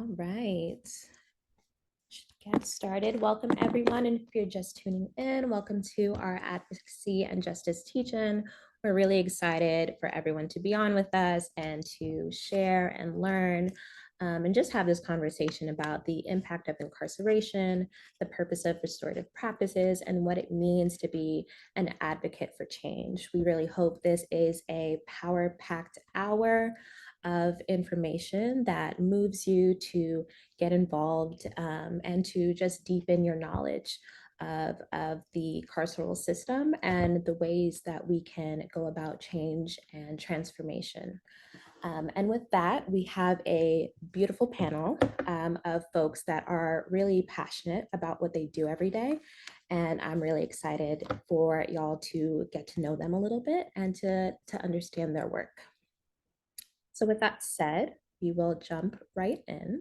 All right. Get started. Welcome, everyone. And if you're just tuning in, welcome to our Advocacy and Justice teach-in. We're really excited for everyone to be on with us and to share and learn and just have this conversation about the impact of incarceration, the purpose of restorative practices, and what it means to be an advocate for change. We really hope this is a power-packed hour of information that moves you to get involved and to just deepen your knowledge of the carceral system and the ways that we can go about change and transformation. And with that, we have a beautiful panel of folks that are really passionate about what they do every day. And I'm really excited for y'all to get to know them a little bit and to understand their work. So with that said, we will jump right in.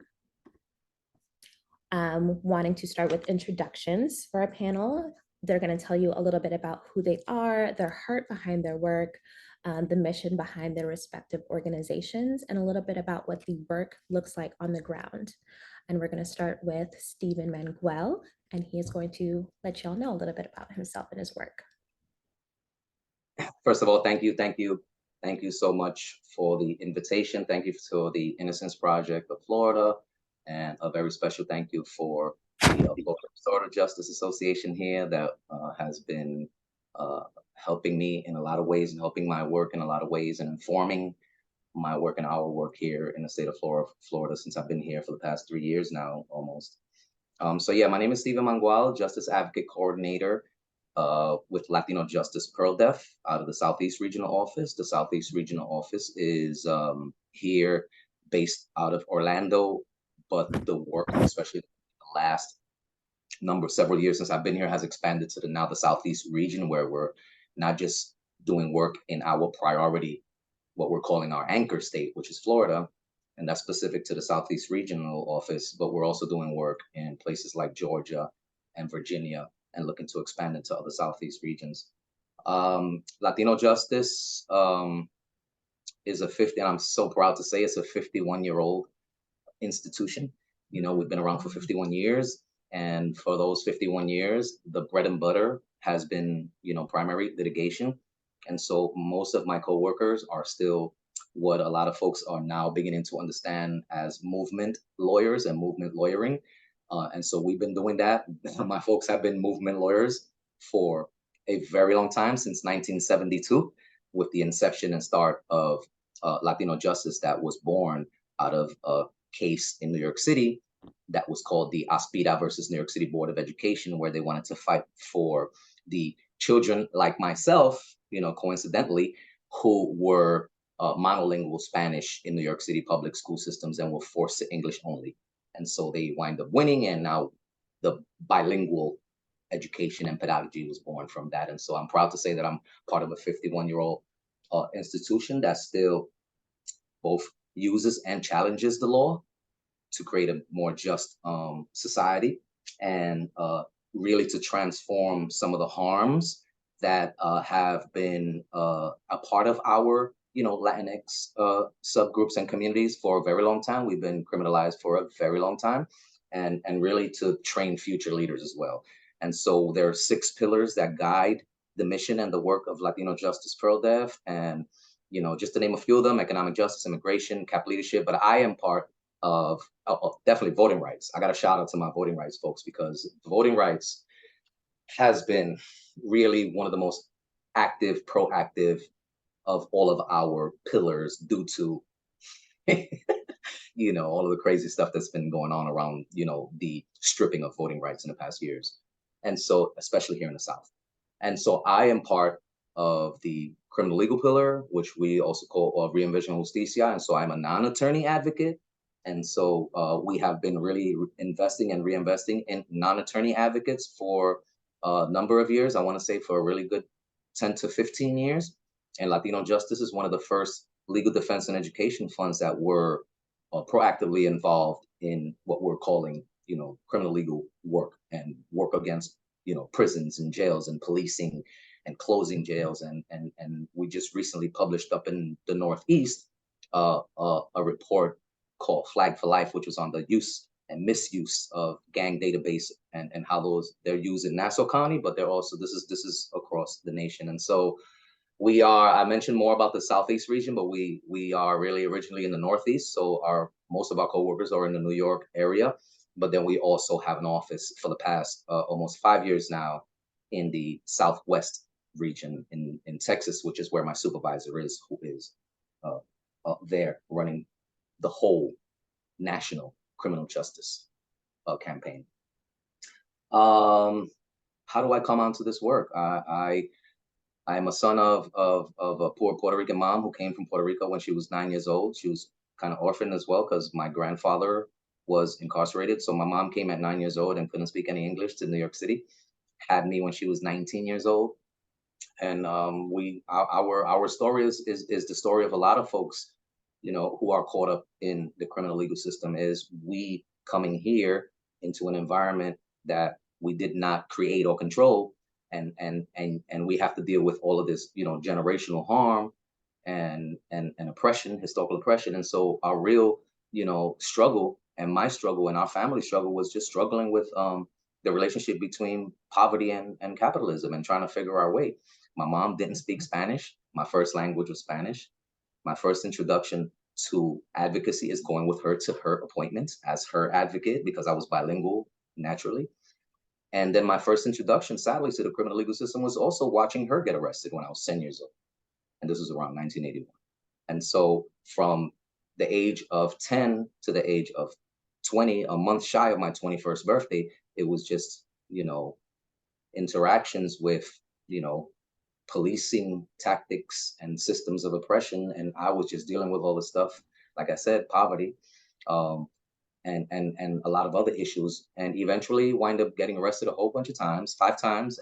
Wanting to start with introductions for our panel. They're going to tell you a little bit about who they are, their heart behind their work, the mission behind their respective organizations, and a little bit about what the work looks like on the ground. And we're going to start with Steven Mangual, and he is going to let y'all know a little bit about himself and his work. First of all, thank you so much for the invitation. Thank you to the Innocence Project of Florida, and a very special thank you for the Restorative Justice Association here that has been helping me in a lot of ways and helping my work in a lot of ways and informing my work and our work here in the state of Florida since I've been here for the past 3 years now, almost. So yeah, my name is Steven Mangual, Justice Advocate Coordinator with LatinoJustice PearlDef out of the Southeast Regional Office. The Southeast Regional Office is here based out of Orlando, but the work, especially the last several years since I've been here, has expanded to the Southeast region, where we're not just doing work in our priority, what we're calling our anchor state, which is Florida, and that's specific to the Southeast Regional Office, but we're also doing work in places like Georgia and Virginia and looking to expand into other Southeast regions. LatinoJustice is and I'm so proud to say it's a 51-year-old institution. You know, we've been around for 51 years. And for those 51 years, the bread and butter has been, primary litigation. And so most of my coworkers are still what a lot of folks are now beginning to understand as movement lawyers and movement lawyering. And so we've been doing that. My folks have been movement lawyers for a very long time, since 1972, with the inception and start of LatinoJustice that was born out of a case in New York City that was called the Aspida versus New York City Board of Education, where they wanted to fight for the children like myself, coincidentally, who were monolingual Spanish in New York City public school systems and were forced to English only. And so they wind up winning, and now the bilingual education and pedagogy was born from that. And so I'm proud to say that I'm part of a 51-year-old institution that still both uses and challenges the law to create a more just society, and really to transform some of the harms that have been a part of our Latinx subgroups and communities for a very long time. We've been criminalized for a very long time, and really to train future leaders as well. And so there are 6 pillars that guide the mission and the work of LatinoJustice PearlDef, and just to name a few of them: economic justice, immigration, cap leadership. But I am part of definitely voting rights. I got a shout out to my voting rights folks, because voting rights has been really one of the most active, proactive of all of our pillars, due to all of the crazy stuff that's been going on around the stripping of voting rights in the past years, and so especially here in the South. And so I am part of the criminal legal pillar, which we also call Re-Envision Justicia, and so I'm a non-attorney advocate. And so we have been really investing and reinvesting in non-attorney advocates for a number of years. I want to say for a really good 10 to 15 years. And LatinoJustice is one of the first legal defense and education funds that were proactively involved in what we're calling, criminal legal work, and work against, prisons and jails and policing and closing jails. And we just recently published up in the Northeast a report called Flag for Life, which was on the use and misuse of gang database and how they're used in Nassau County, but they're also, this is across the nation. And so I mentioned more about the Southeast region, but we are really originally in the Northeast. So most of our coworkers are in the New York area, but then we also have an office for the past almost 5 years now in the Southwest region in Texas, which is where my supervisor is, who is there running the whole national criminal justice campaign. How do I come onto this work? I'm a son of a poor Puerto Rican mom who came from Puerto Rico when she was 9 years old. She was kind of orphaned as well because my grandfather was incarcerated. So my mom came at 9 years old and couldn't speak any English to New York City, had me when she was 19 years old. And our story is the story of a lot of folks, who are caught up in the criminal legal system, is we coming here into an environment that we did not create or control, and we have to deal with all of this, generational harm and oppression, historical oppression. And so our real, struggle, and my struggle and our family struggle, was just struggling with the relationship between poverty and capitalism, and trying to figure our way. My mom didn't speak Spanish. My first language was Spanish. My first introduction to advocacy is going with her to her appointments as her advocate, because I was bilingual naturally. And then my first introduction, sadly, to the criminal legal system was also watching her get arrested when I was 10 years old. And this was around 1981. And so from the age of 10 to the age of 20, a month shy of my 21st birthday, it was just, interactions with, policing tactics and systems of oppression. And I was just dealing with all the stuff, like I said, poverty, and a lot of other issues, and eventually wind up getting arrested a whole bunch of times, 5 times.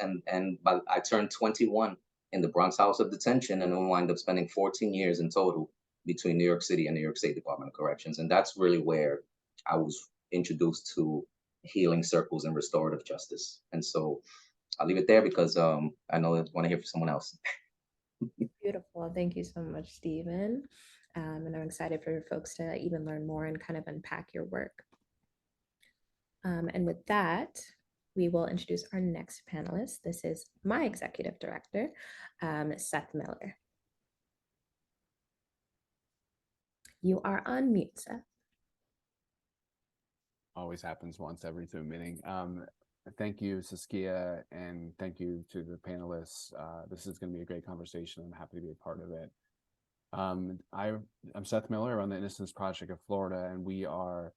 But I turned 21 in the Bronx House of Detention, and then wind up spending 14 years in total between New York City and New York State Department of Corrections. And that's really where I was introduced to healing circles and restorative justice. And so I'll leave it there because I know I want to hear from someone else. Beautiful. Thank you so much, Steven. And I'm excited for folks to even learn more and kind of unpack your work. And with that, we will introduce our next panelist. This is my executive director, Seth Miller. You are on mute, Seth. Always happens once every Zoom meeting. Thank you, Saskia, and thank you to the panelists. This is going to be a great conversation. I'm happy to be a part of it. I'm Seth Miller. I run the Innocence Project of Florida, and we are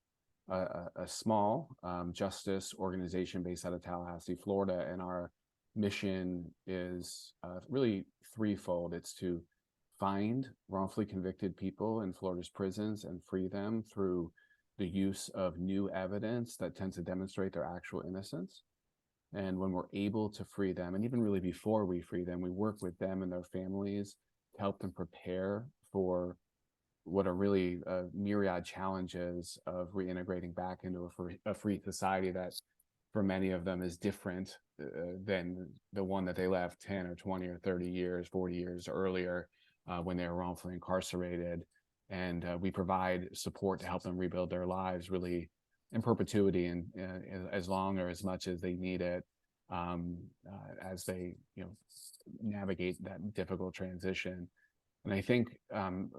a small justice organization based out of Tallahassee, Florida. And our mission is really threefold. It's to find wrongfully convicted people in Florida's prisons and free them through the use of new evidence that tends to demonstrate their actual innocence. And when we're able to free them, and even really before we free them, we work with them and their families to help them prepare for what are really myriad challenges of reintegrating back into a free society that for many of them is different than the one that they left 10 or 20 or 30 years, 40 years earlier when they were wrongfully incarcerated. And we provide support to help them rebuild their lives really in perpetuity, and as long or as much as they need it, as they navigate that difficult transition. And I think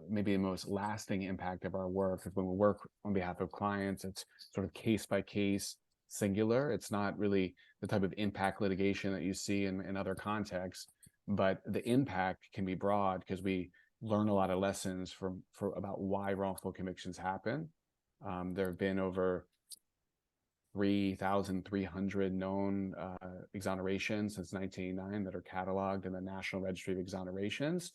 maybe the most lasting impact of our work is when we work on behalf of clients, it's sort of case by case, singular. It's not really the type of impact litigation that you see in other contexts, but the impact can be broad because we learn a lot of lessons about why wrongful convictions happen. There have been over 3,300 known exonerations since 1989 that are cataloged in the National Registry of Exonerations.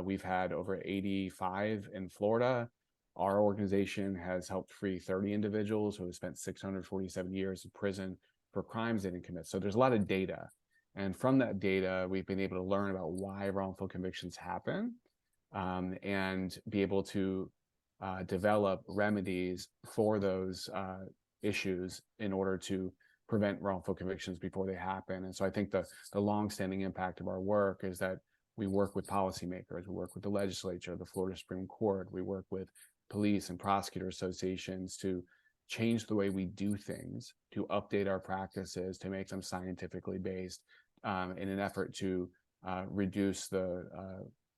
We've had over 85 in Florida. Our organization has helped free 30 individuals who have spent 647 years in prison for crimes they didn't commit. So there's a lot of data. And from that data, we've been able to learn about why wrongful convictions happen, and be able to develop remedies for those issues in order to prevent wrongful convictions before they happen. And so I think the longstanding impact of our work is that we work with policymakers, we work with the legislature, the Florida Supreme Court, we work with police and prosecutor associations to change the way we do things, to update our practices, to make them scientifically based, in an effort to reduce the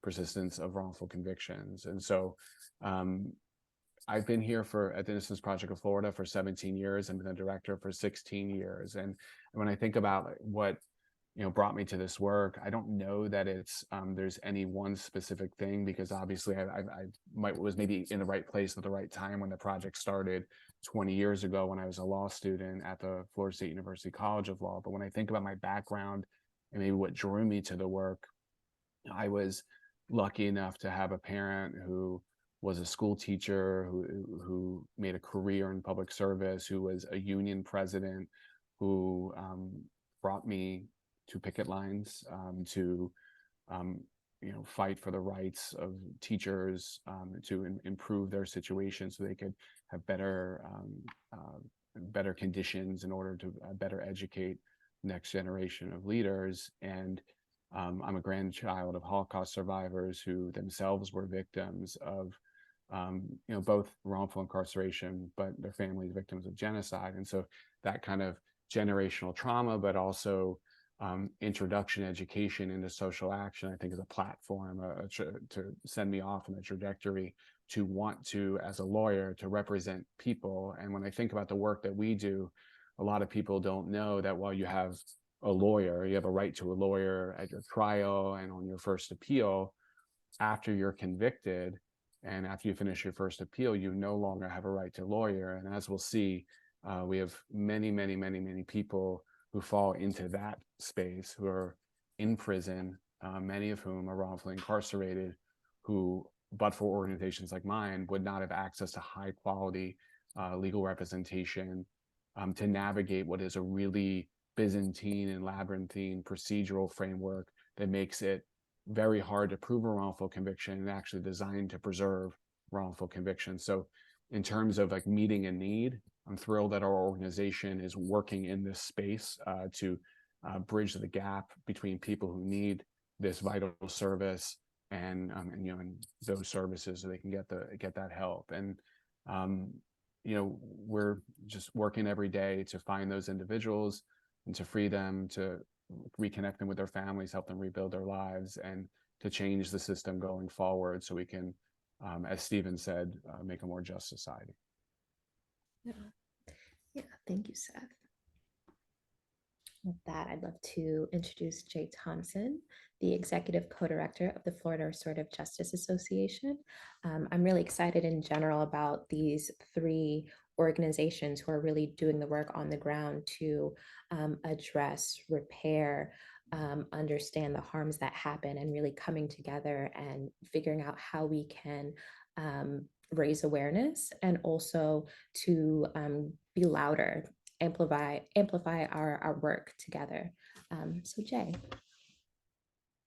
persistence of wrongful convictions. And so I've been here at the Innocence Project of Florida for 17 years and been a director for 16 years. And when I think about what brought me to this work, I don't know that it's there's any one specific thing, because obviously I was maybe in the right place at the right time when the project started 20 years ago when I was a law student at the Florida State University College of Law. But when I think about my background and maybe what drew me to the work, I was lucky enough to have a parent who was a school teacher, who made a career in public service, who was a union president, who brought me to picket lines, to fight for the rights of teachers, to improve their situation so they could have better conditions in order to better educate next generation of leaders. And I'm a grandchild of Holocaust survivors who themselves were victims of both wrongful incarceration, but their families victims of genocide. And so that kind of generational trauma, but also introduction education into social action, I think, is a platform to send me off on a trajectory to want to, as a lawyer, to represent people. And when I think about the work that we do, a lot of people don't know that while you have a lawyer, you have a right to a lawyer at your trial and on your first appeal. After you're convicted and after you finish your first appeal, you no longer have a right to a lawyer. And as we'll see, we have many, many, many, many people who fall into that space, who are in prison, many of whom are wrongfully incarcerated, who, but for organizations like mine, would not have access to high quality legal representation to navigate what is a really Byzantine and labyrinthine procedural framework that makes it very hard to prove a wrongful conviction and actually designed to preserve wrongful conviction. So in terms of like meeting a need, I'm thrilled that our organization is working in this space to bridge the gap between people who need this vital service and those services so they can get that help. And we're just working every day to find those individuals and to free them, to reconnect them with their families, help them rebuild their lives, and to change the system going forward so we can, as Steven said, make a more just society. Yeah, thank you, Seth. With that, I'd love to introduce Jay Thompson, the Executive Co-Director of the Florida Restorative Justice Association. I'm really excited in general about these three organizations who are really doing the work on the ground to address, repair, understand the harms that happen, and really coming together and figuring out how we can raise awareness and also to be louder, amplify our work together. So Jay.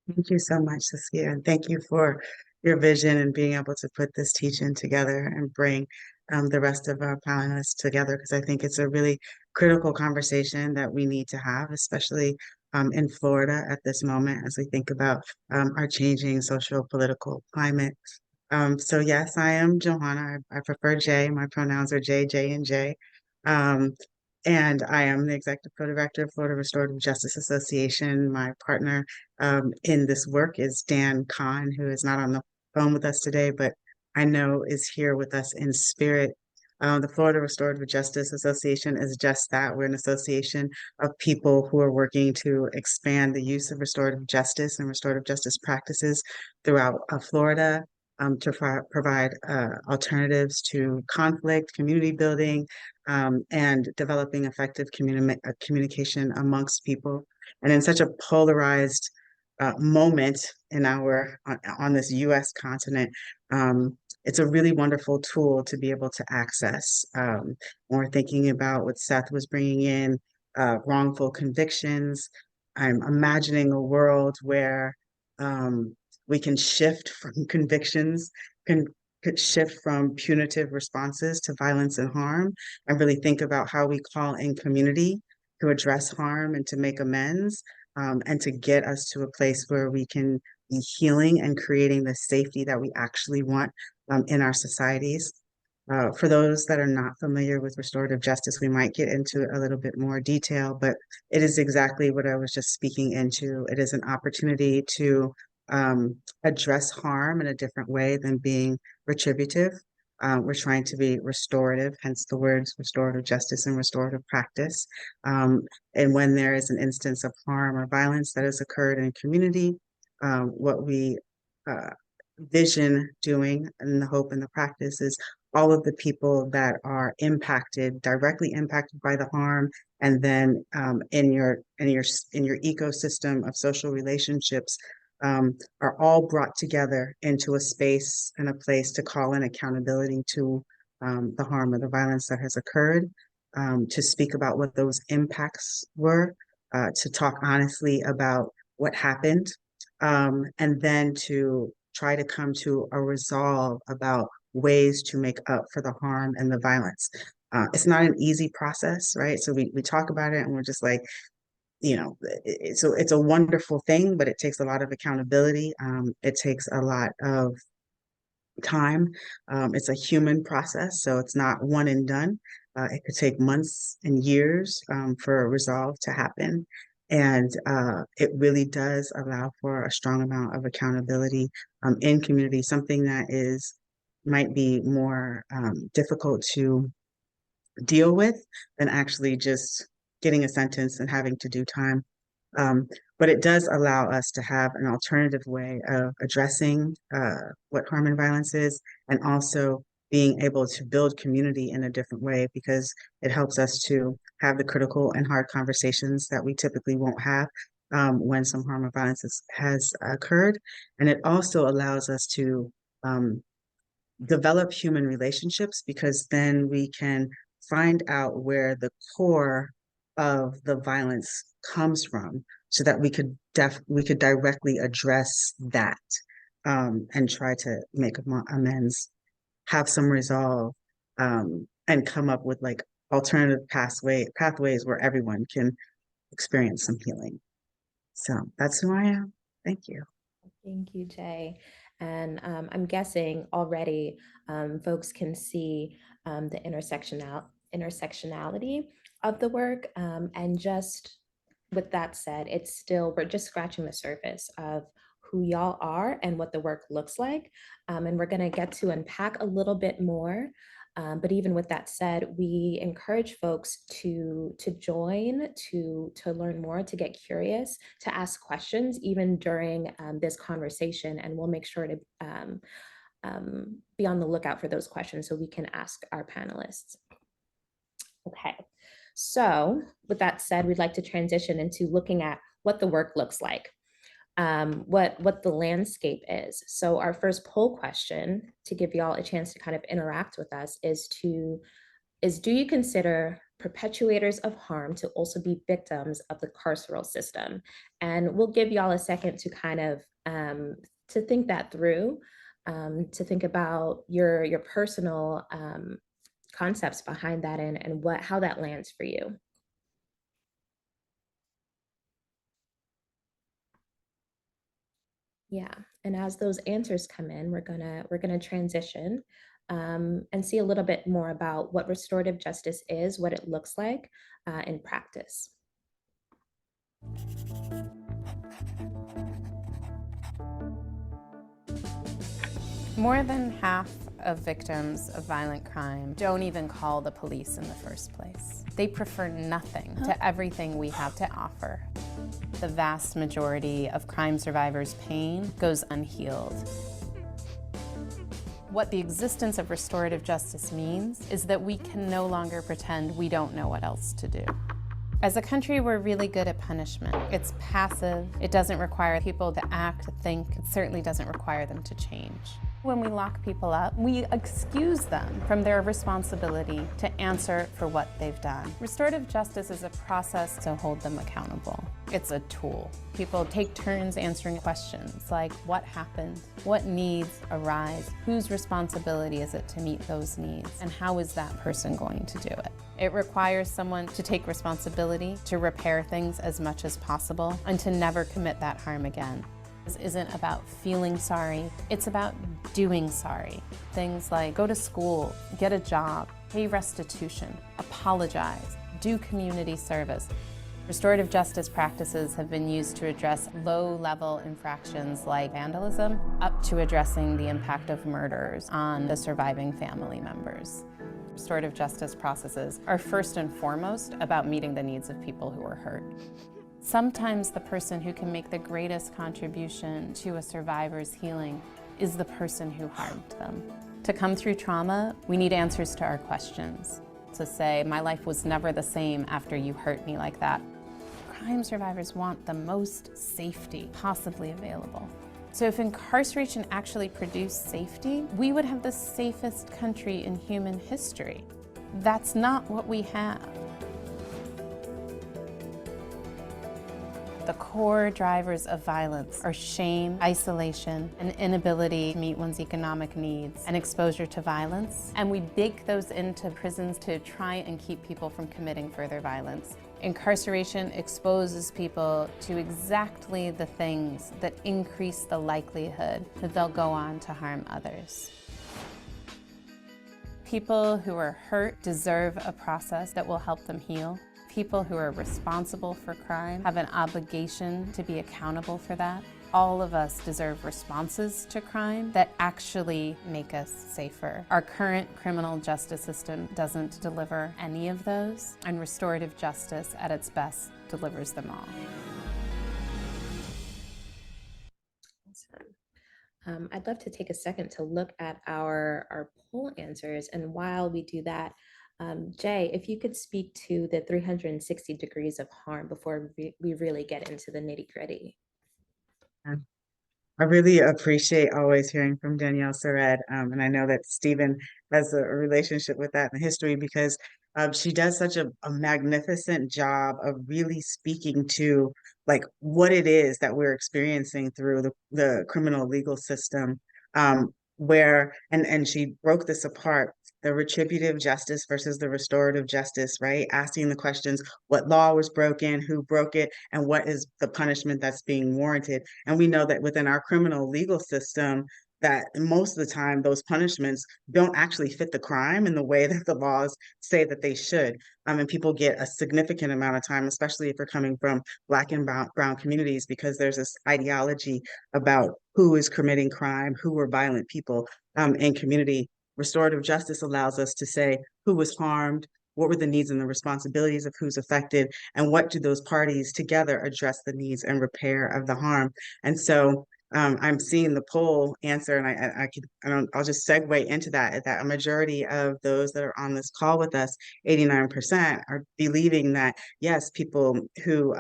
Thank you so much, Cecilia, and thank you for your vision and being able to put this teaching together and bring the rest of our panelists together, because I think it's a really critical conversation that we need to have, especially in Florida at this moment as we think about our changing social political climate. So yes, I am JoHanna. I prefer Jay. My pronouns are J, J, and J. And I am the Executive Co-Director of Florida Restorative Justice Association. My partner in this work is Dan Kahn, who is not on the phone with us today, but I know is here with us in spirit. The Florida Restorative Justice Association is just that. We're an association of people who are working to expand the use of restorative justice and restorative justice practices throughout Florida, to provide alternatives to conflict, community building, and developing effective communication amongst people. And in such a polarized moment in on this U.S. continent, it's a really wonderful tool to be able to access. When we're thinking about what Seth was bringing in, wrongful convictions, I'm imagining a world where we can shift from convictions, can shift from punitive responses to violence and harm, and really think about how we call in community to address harm and to make amends. and to get us to a place where we can be healing and creating the safety that we actually want in our societies. For those that are not familiar with restorative justice, we might get into a little bit more detail, but it is exactly what I was just speaking into. It is an opportunity to address harm in a different way than being retributive. We're trying to be restorative, hence the words restorative justice and restorative practice. And when there is an instance of harm or violence that has occurred in a community, what we vision doing and the hope and the practice is all of the people that are impacted, directly impacted by the harm, and then in your ecosystem of social relationships, are all brought together into a space and a place to call in accountability to the harm or the violence that has occurred, to speak about what those impacts were, to talk honestly about what happened, and then to try to come to a resolve about ways to make up for the harm and the violence. It's not an easy process, right? So we talk about it and we're just like, it's a wonderful thing, but it takes a lot of accountability. It takes a lot of time. It's a human process, so it's not one and done. It could take months and years for a resolve to happen. And it really does allow for a strong amount of accountability in community, something that might be more difficult to deal with than actually just getting a sentence and having to do time. But it does allow us to have an alternative way of addressing what harm and violence is, and also being able to build community in a different way, because it helps us to have the critical and hard conversations that we typically won't have when some harm or violence has occurred. And it also allows us to develop human relationships, because then we can find out where the core of the violence comes from, so that we could directly address that and try to make amends, have some resolve, and come up with like alternative pathways where everyone can experience some healing. So that's who I am. Thank you. Thank you, Jay. And I'm guessing already folks can see the intersectionality of the work. And just with that said, we're just scratching the surface of who y'all are and what the work looks like. And we're gonna get to unpack a little bit more. But even with that said, we encourage folks to join, to learn more, to get curious, to ask questions even during this conversation, and we'll make sure to be on the lookout for those questions so we can ask our panelists. Okay, so with that said, we'd like to transition into looking at what the work looks like. What the landscape is. So our first poll question, to give y'all a chance to kind of interact with us, is do you consider perpetuators of harm to also be victims of the carceral system? And we'll give y'all a second to kind of to think that through, to think about your personal concepts behind that, and how that lands for you. Yeah, and as those answers come in, we're gonna transition and see a little bit more about what restorative justice is, what it looks like in practice. More than half of victims of violent crime don't even call the police in the first place. They prefer nothing to everything we have to offer. The vast majority of crime survivors' pain goes unhealed. What the existence of restorative justice means is that we can no longer pretend we don't know what else to do. As a country, we're really good at punishment. It's passive. It doesn't require people to act, to think. It certainly doesn't require them to change. When we lock people up, we excuse them from their responsibility to answer for what they've done. Restorative justice is a process to hold them accountable. It's a tool. People take turns answering questions like what happened, what needs arise, whose responsibility is it to meet those needs, and how is that person going to do it? It requires someone to take responsibility, to repair things as much as possible, and to never commit that harm again. This isn't about feeling sorry, it's about doing sorry. Things like go to school, get a job, pay restitution, apologize, do community service. Restorative justice practices have been used to address low-level infractions like vandalism, up to addressing the impact of murders on the surviving family members. Restorative justice processes are first and foremost about meeting the needs of people who are hurt. Sometimes the person who can make the greatest contribution to a survivor's healing is the person who harmed them. To come through trauma, we need answers to our questions. To say, my life was never the same after you hurt me like that. Crime survivors want the most safety possibly available. So if incarceration actually produced safety, we would have the safest country in human history. That's not what we have. The core drivers of violence are shame, isolation, an inability to meet one's economic needs, and exposure to violence. And we bake those into prisons to try and keep people from committing further violence. Incarceration exposes people to exactly the things that increase the likelihood that they'll go on to harm others. People who are hurt deserve a process that will help them heal. People who are responsible for crime have an obligation to be accountable for that. All of us deserve responses to crime that actually make us safer. Our current criminal justice system doesn't deliver any of those, and restorative justice at its best delivers them all. Awesome. I'd love to take a second to look at our poll answers, and while we do that, Jay, if you could speak to the 360 degrees of harm before we really get into the nitty-gritty. I really appreciate always hearing from Danielle Surratt, and I know that Steven has a relationship with that in history because she does such a magnificent job of really speaking to like what it is that we're experiencing through the criminal legal system, where and she broke this apart. The retributive justice versus the restorative justice, right? Asking the questions, what law was broken, who broke it, and what is the punishment that's being warranted. And we know that within our criminal legal system, that most of the time those punishments don't actually fit the crime in the way that the laws say that they should. And people get a significant amount of time, especially if you're coming from Black and brown communities, because there's this ideology about who is committing crime, who are violent people in community. Restorative justice allows us to say who was harmed, what were the needs and the responsibilities of who's affected, and what do those parties together address the needs and repair of the harm. And so I'm seeing the poll answer, and I'll just segue into that a majority of those that are on this call with us, 89%, are believing that yes, people who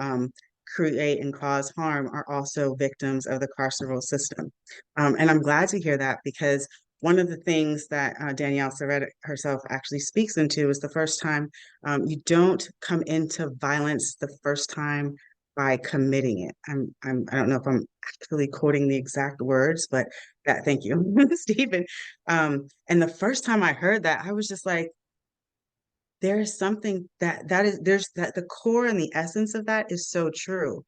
create and cause harm are also victims of the carceral system. And I'm glad to hear that, because one of the things that Danielle Surratt herself actually speaks into is the first time you don't come into violence the first time by committing it. I don't know if I'm actually quoting the exact words, but thank you, Steven. And the first time I heard that, I was just like, there's something there's the core and the essence of that is so true.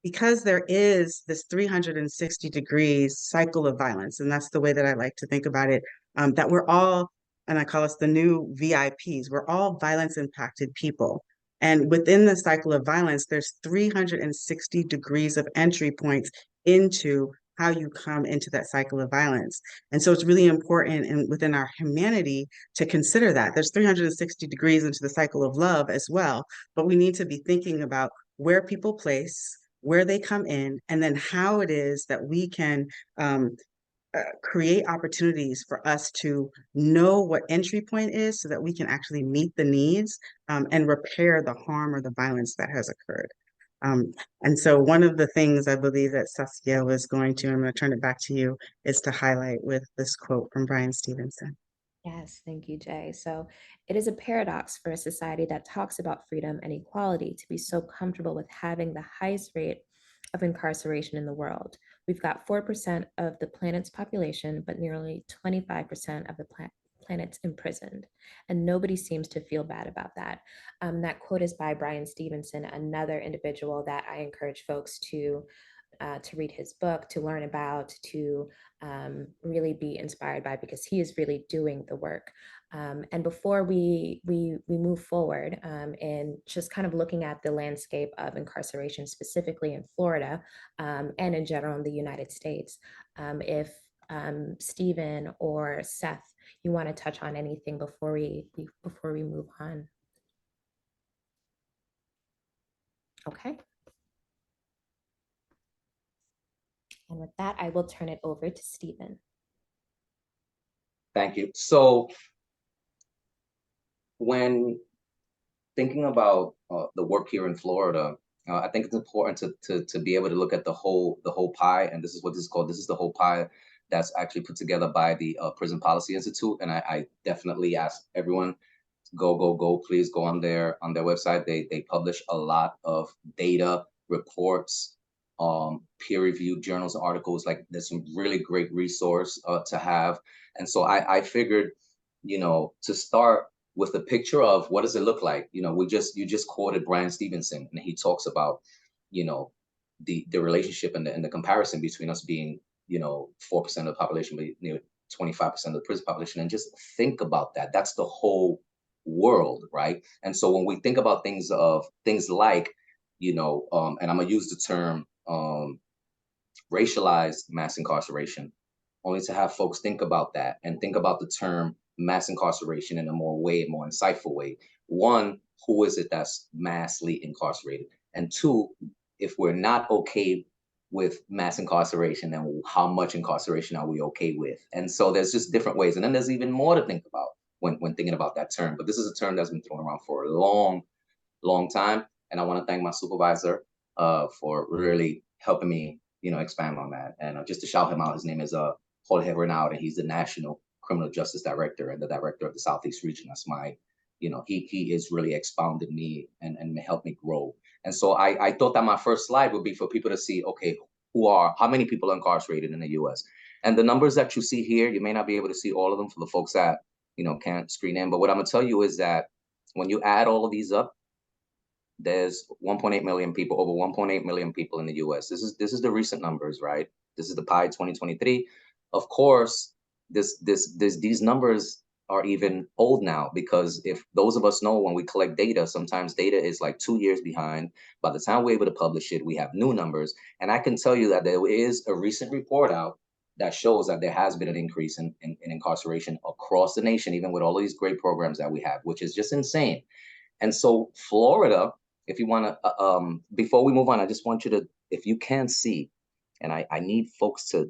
Because there is this 360 degrees cycle of violence, and that's the way that I like to think about it, that we're all, and I call us the new VIPs, we're all violence impacted people. And within the cycle of violence, there's 360 degrees of entry points into how you come into that cycle of violence. And so it's really important and within our humanity to consider that. There's 360 degrees into the cycle of love as well, but we need to be thinking about where people place, where they come in, and then how it is that we can create opportunities for us to know what entry point is so that we can actually meet the needs and repair the harm or the violence that has occurred. And so one of the things I believe that Saskia was going to, I'm going to turn it back to you, is to highlight with this quote from Bryan Stevenson. Yes, thank you, Jay. So it is a paradox for a society that talks about freedom and equality to be so comfortable with having the highest rate of incarceration in the world. We've got 4% of the planet's population, but nearly 25% of the planet's imprisoned. And nobody seems to feel bad about that. That quote is by Bryan Stevenson, another individual that I encourage folks to read his book, to learn about, to really be inspired by, because he is really doing the work. And before we move forward in just kind of looking at the landscape of incarceration, specifically in Florida and in general in the United States, if Steven or Seth, you want to touch on anything before we move on? Okay. And with that, I will turn it over to Steven. Thank you. So when thinking about the work here in Florida, I think it's important to be able to look at the whole pie, and this is what this is called. This is the whole pie that's actually put together by the Prison Policy Institute, and I definitely ask everyone, go, please go on their website. They publish a lot of data, reports, peer-reviewed journals, articles. Like, there's some really great resource to have. And so I figured, to start with a picture of what does it look like. You just quoted Bryan Stevenson, and he talks about, the relationship and the comparison between us being, 4% of the population, but 25% of the prison population. And just think about that. That's the whole world, right? And so when we think about things like, and I'm gonna use the term racialized mass incarceration, only to have folks think about that and think about the term mass incarceration in a more insightful way. One, who is it that's massively incarcerated? And two, if we're not okay with mass incarceration, then how much incarceration are we okay with? And so there's just different ways. And then there's even more to think about when thinking about that term. But this is a term that's been thrown around for a long, long time. And I want to thank my supervisor for really helping me, expand on that. And just to shout him out, his name is Jorge Renaud, and he's the National Criminal Justice Director and the Director of the Southeast Region. That's my, he is really expounded me and helped me grow. And so I thought that my first slide would be for people to see, okay, how many people are incarcerated in the US? And the numbers that you see here, you may not be able to see all of them for the folks that, can't screen in. But what I'm gonna tell you is that when you add all of these up, there's 1.8 million people, over 1.8 million people in the US. This is the recent numbers, right? This is the PI 2023. Of course, these numbers are even old now, because if those of us know, when we collect data, sometimes data is like 2 years behind. By the time we're able to publish it, we have new numbers. And I can tell you that there is a recent report out that shows that there has been an increase in incarceration across the nation, even with all of these great programs that we have, which is just insane. And so Florida, if you want to, before we move on, I just want you to, if you can see, and I need folks to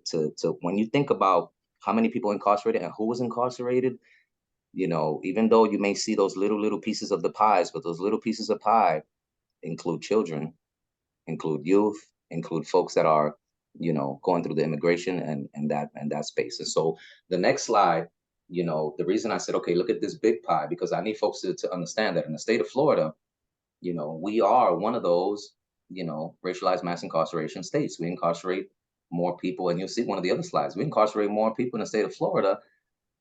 when you think about how many people incarcerated and who was incarcerated, even though you may see those little pieces of the pies, but those little pieces of pie include children, include youth, include folks that are, going through the immigration and that space. And so the next slide, the reason I said, okay, look at this big pie, because I need folks to understand that in the state of Florida, we are one of those, racialized mass incarceration states. We incarcerate more people, and you'll see one of the other slides. We incarcerate more people in the state of Florida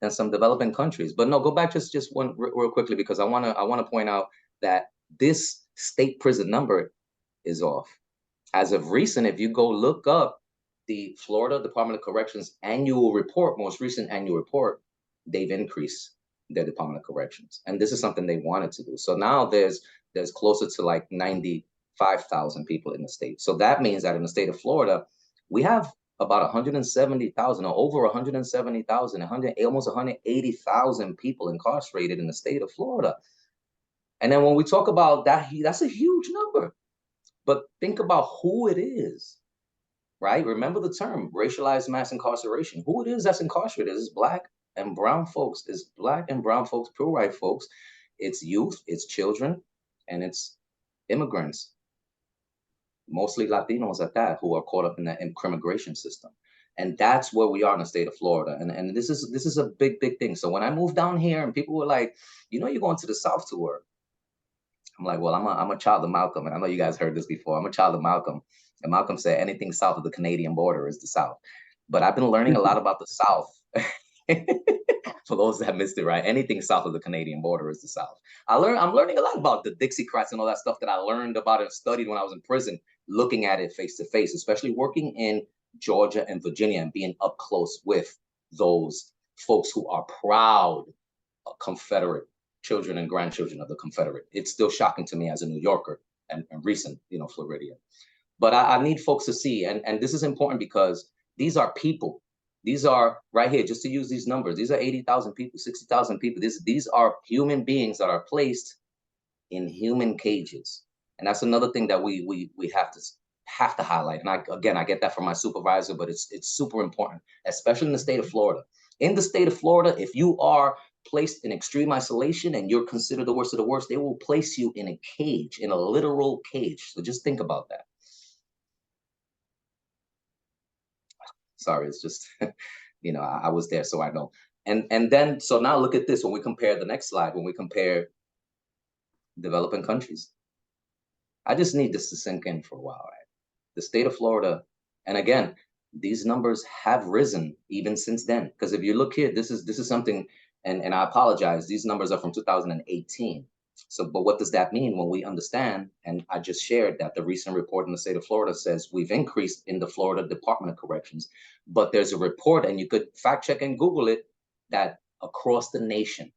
than some developing countries. But no, go back just one real quickly, because I wanna point out that this state prison number is off. As of recent, if you go look up the Florida Department of Corrections annual report, most recent annual report, they've increased their Department of Corrections, and this is something they wanted to do. So now there's closer to like 95,000 people in the state. So that means that in the state of Florida, we have about 170,000 or over 170,000, almost 180,000 people incarcerated in the state of Florida. And then when we talk about that, that's a huge number. But think about who it is, right? Remember the term racialized mass incarceration. Who it is that's incarcerated is Black and brown folks. It's Black and brown folks, pure white folks. It's youth, it's children, and it's immigrants. mostly Latinos at that, who are caught up in that immigration system. And that's where we are in the state of Florida. And this is a big thing. So when I moved down here and people were like, you know, you're going to the South to work. I'm like, well, I'm a child of Malcolm. And I know you guys heard this before. I'm a child of Malcolm. And Malcolm said anything south of the Canadian border is the South. But I've been learning a lot about the South. For those that missed it, right? Anything south of the Canadian border is the South. I'm learning a lot about the Dixiecrats and all that stuff that I learned about and studied when I was in prison, looking at it face to face, especially working in Georgia and Virginia and being up close with those folks who are proud Confederate children and grandchildren of the Confederate. It's still shocking to me as a New Yorker and recent, Floridian. But I need folks to see, and this is important because these are people. These are right here, just to use these numbers. These are 80,000 people, 60,000 people. These are human beings that are placed in human cages. And that's another thing that we have to highlight. And I get that from my supervisor, but it's super important, especially in the state of Florida. In the state of Florida, if you are placed in extreme isolation and you're considered the worst of the worst, they will place you in a cage, in a literal cage. So just think about that. Sorry, it's just, I was there, so I know. And then, so now look at this, when we compare the next slide, when we compare developing countries. I just need this to sink in for a while, right? The state of Florida, and again, these numbers have risen even since then. Because if you look here, this is something, and I apologize, these numbers are from 2018. So, but what does that mean when we understand, and I just shared that the recent report in the state of Florida says we've increased in the Florida Department of Corrections, but there's a report, and you could fact check and Google it, that across the nation,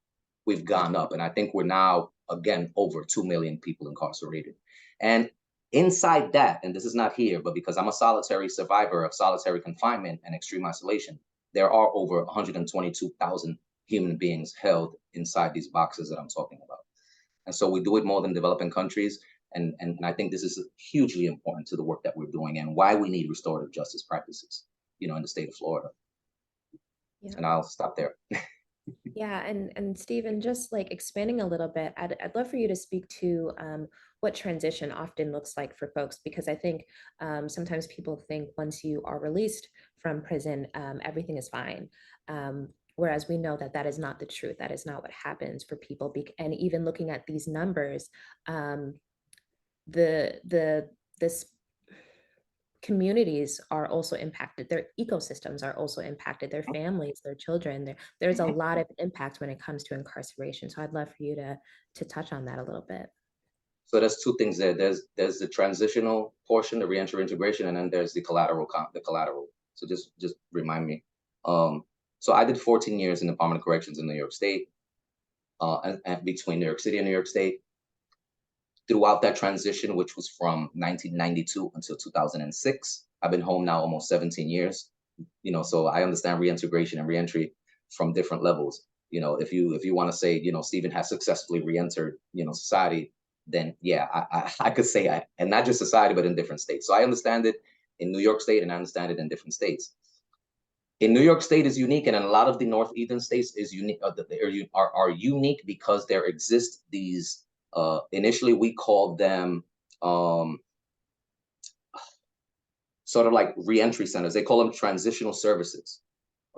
we've gone up. And I think we're now, again, over 2 million people incarcerated. And inside that, and this is not here, but because I'm a solitary survivor of solitary confinement and extreme isolation, there are over 122,000 human beings held inside these boxes that I'm talking about. And so we do it more than developing countries. And I think this is hugely important to the work that we're doing and why we need restorative justice practices, in the state of Florida. Yeah. And I'll stop there. Yeah, and Steven, just like expanding a little bit, I'd love for you to speak to what transition often looks like for folks, because I think sometimes people think once you are released from prison, everything is fine. Whereas we know that that is not the truth. That is not what happens for people. And even looking at these numbers, this communities are also impacted. Their ecosystems are also impacted. Their families, their children. There's a lot of impact when it comes to incarceration. So I'd love for you to touch on that a little bit. So there's two things there. There's the transitional portion, the reentry integration, and then there's the collateral. So just remind me. So I did 14 years in the Department of Corrections in New York State, and between New York City and New York State. Throughout that transition, which was from 1992 until 2006, I've been home now almost 17 years. So I understand reintegration and reentry from different levels. If you want to say, Steven has successfully reentered, society, then yeah, I could say and not just society, but in different states. So I understand it in New York State and I understand it in different states. In New York State is unique, and in a lot of the northeastern states is unique. Are unique because there exist these. Initially, we called them sort of like reentry centers. They call them transitional services,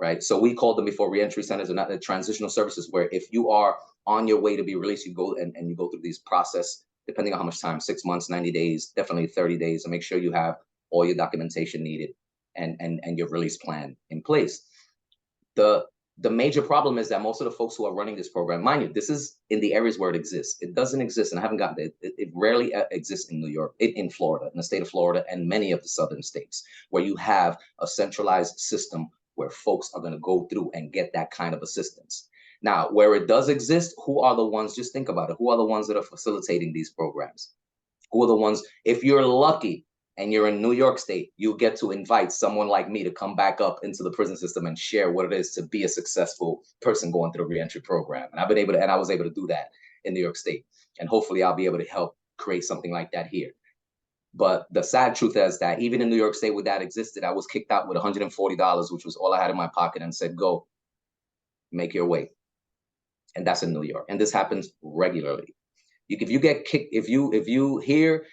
right? So we called them before reentry centers and not the transitional services, where if you are on your way to be released, you go and you go through these process, depending on how much time, 6 months, 90 days, definitely 30 days, to make sure you have all your documentation needed and your release plan in place. The major problem is that most of the folks who are running this program, mind you, this is in the areas where it exists. It doesn't exist, and I haven't gotten it. It rarely exists in New York, in Florida, in the state of Florida, and many of the southern states, where you have a centralized system where folks are going to go through and get that kind of assistance. Now, where it does exist, who are the ones, just think about it, who are the ones that are facilitating these programs? Who are the ones, if you're lucky, and you're in New York State, you get to invite someone like me to come back up into the prison system and share what it is to be a successful person going through the reentry program. And I was able to do that in New York State. And hopefully I'll be able to help create something like that here. But the sad truth is that even in New York State where that existed, I was kicked out with $140, which was all I had in my pocket, and said, go, make your way. And that's in New York. And this happens regularly. If you get kicked, if you hear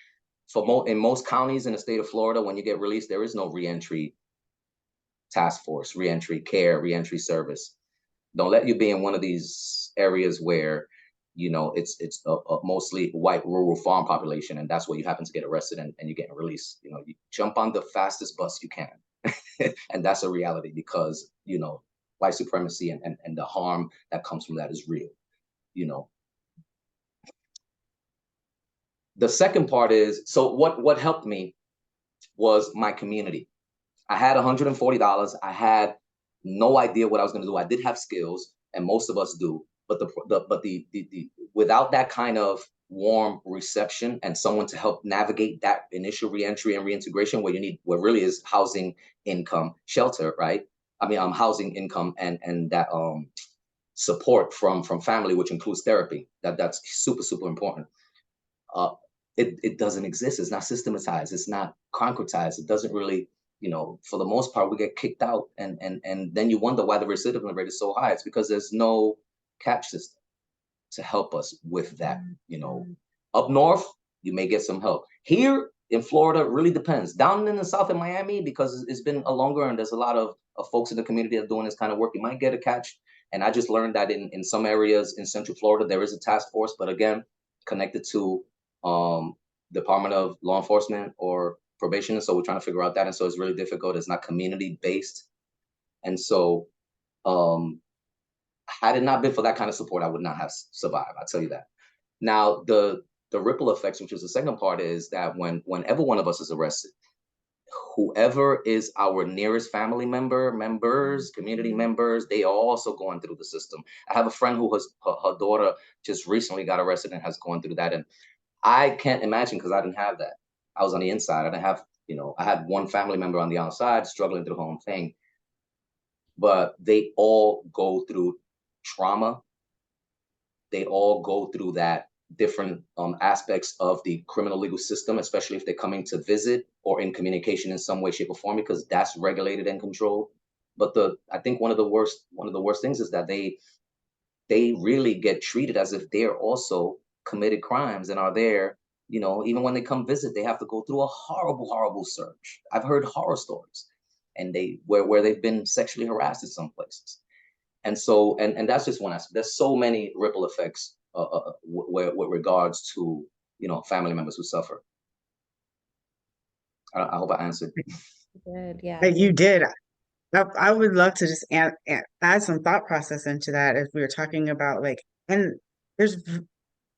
in most counties in the state of Florida, when you get released, there is no reentry task force, reentry care, reentry service. Don't let you be in one of these areas where, you know, it's a mostly white rural farm population, and that's where you happen to get arrested and you're getting released. You know, you jump on the fastest bus you can. And that's a reality, because, you know, white supremacy and the harm that comes from that is real, you know. The second part is, so what helped me was my community. I had $140. I had no idea what I was going to do. I did have skills, and most of us do, but the without that kind of warm reception and someone to help navigate that initial reentry and reintegration, where you need, what really is housing, income, shelter, right? I mean, housing, income, and that support from family, which includes therapy. That's super, super important. It doesn't exist. It's not systematized. It's not concretized. It doesn't really, you know, for the most part, we get kicked out, and then you wonder why the recidivism rate is so high. It's because there's no catch system to help us with that. You know, up north, you may get some help. Here in Florida, it really depends. Down in the south in Miami, because it's been a longer and there's a lot of folks in the community that are doing this kind of work, you might get a catch. And I just learned that in some areas in Central Florida, there is a task force, but again, connected to Department of Law Enforcement or probation. And so we're trying to figure out that. And so it's really difficult. It's not community based. And so had it not been for that kind of support, I would not have survived. I'll tell you that. Now, the ripple effects, which is the second part, is that whenever one of us is arrested, whoever is our nearest family members, community members, they are also going through the system. I have a friend who her daughter just recently got arrested and has gone through that. And I can't imagine, because I didn't have that. I was on the inside. I didn't have, you know, I had one family member on the outside struggling through the whole thing. But they all go through trauma. They all go through that different aspects of the criminal legal system, especially if they're coming to visit or in communication in some way, shape, or form, because that's regulated and controlled. But I think one of the worst things is that they really get treated as if they're also committed crimes and are there, you know, even when they come visit, they have to go through a horrible search. I've heard horror stories, and where they've been sexually harassed in some places. And so, and that's just one aspect. There's so many ripple effects with regards to, you know, family members who suffer. I hope I answered. Good, yeah. You did. I would love to just add some thought process into that, as we were talking about, like, and there's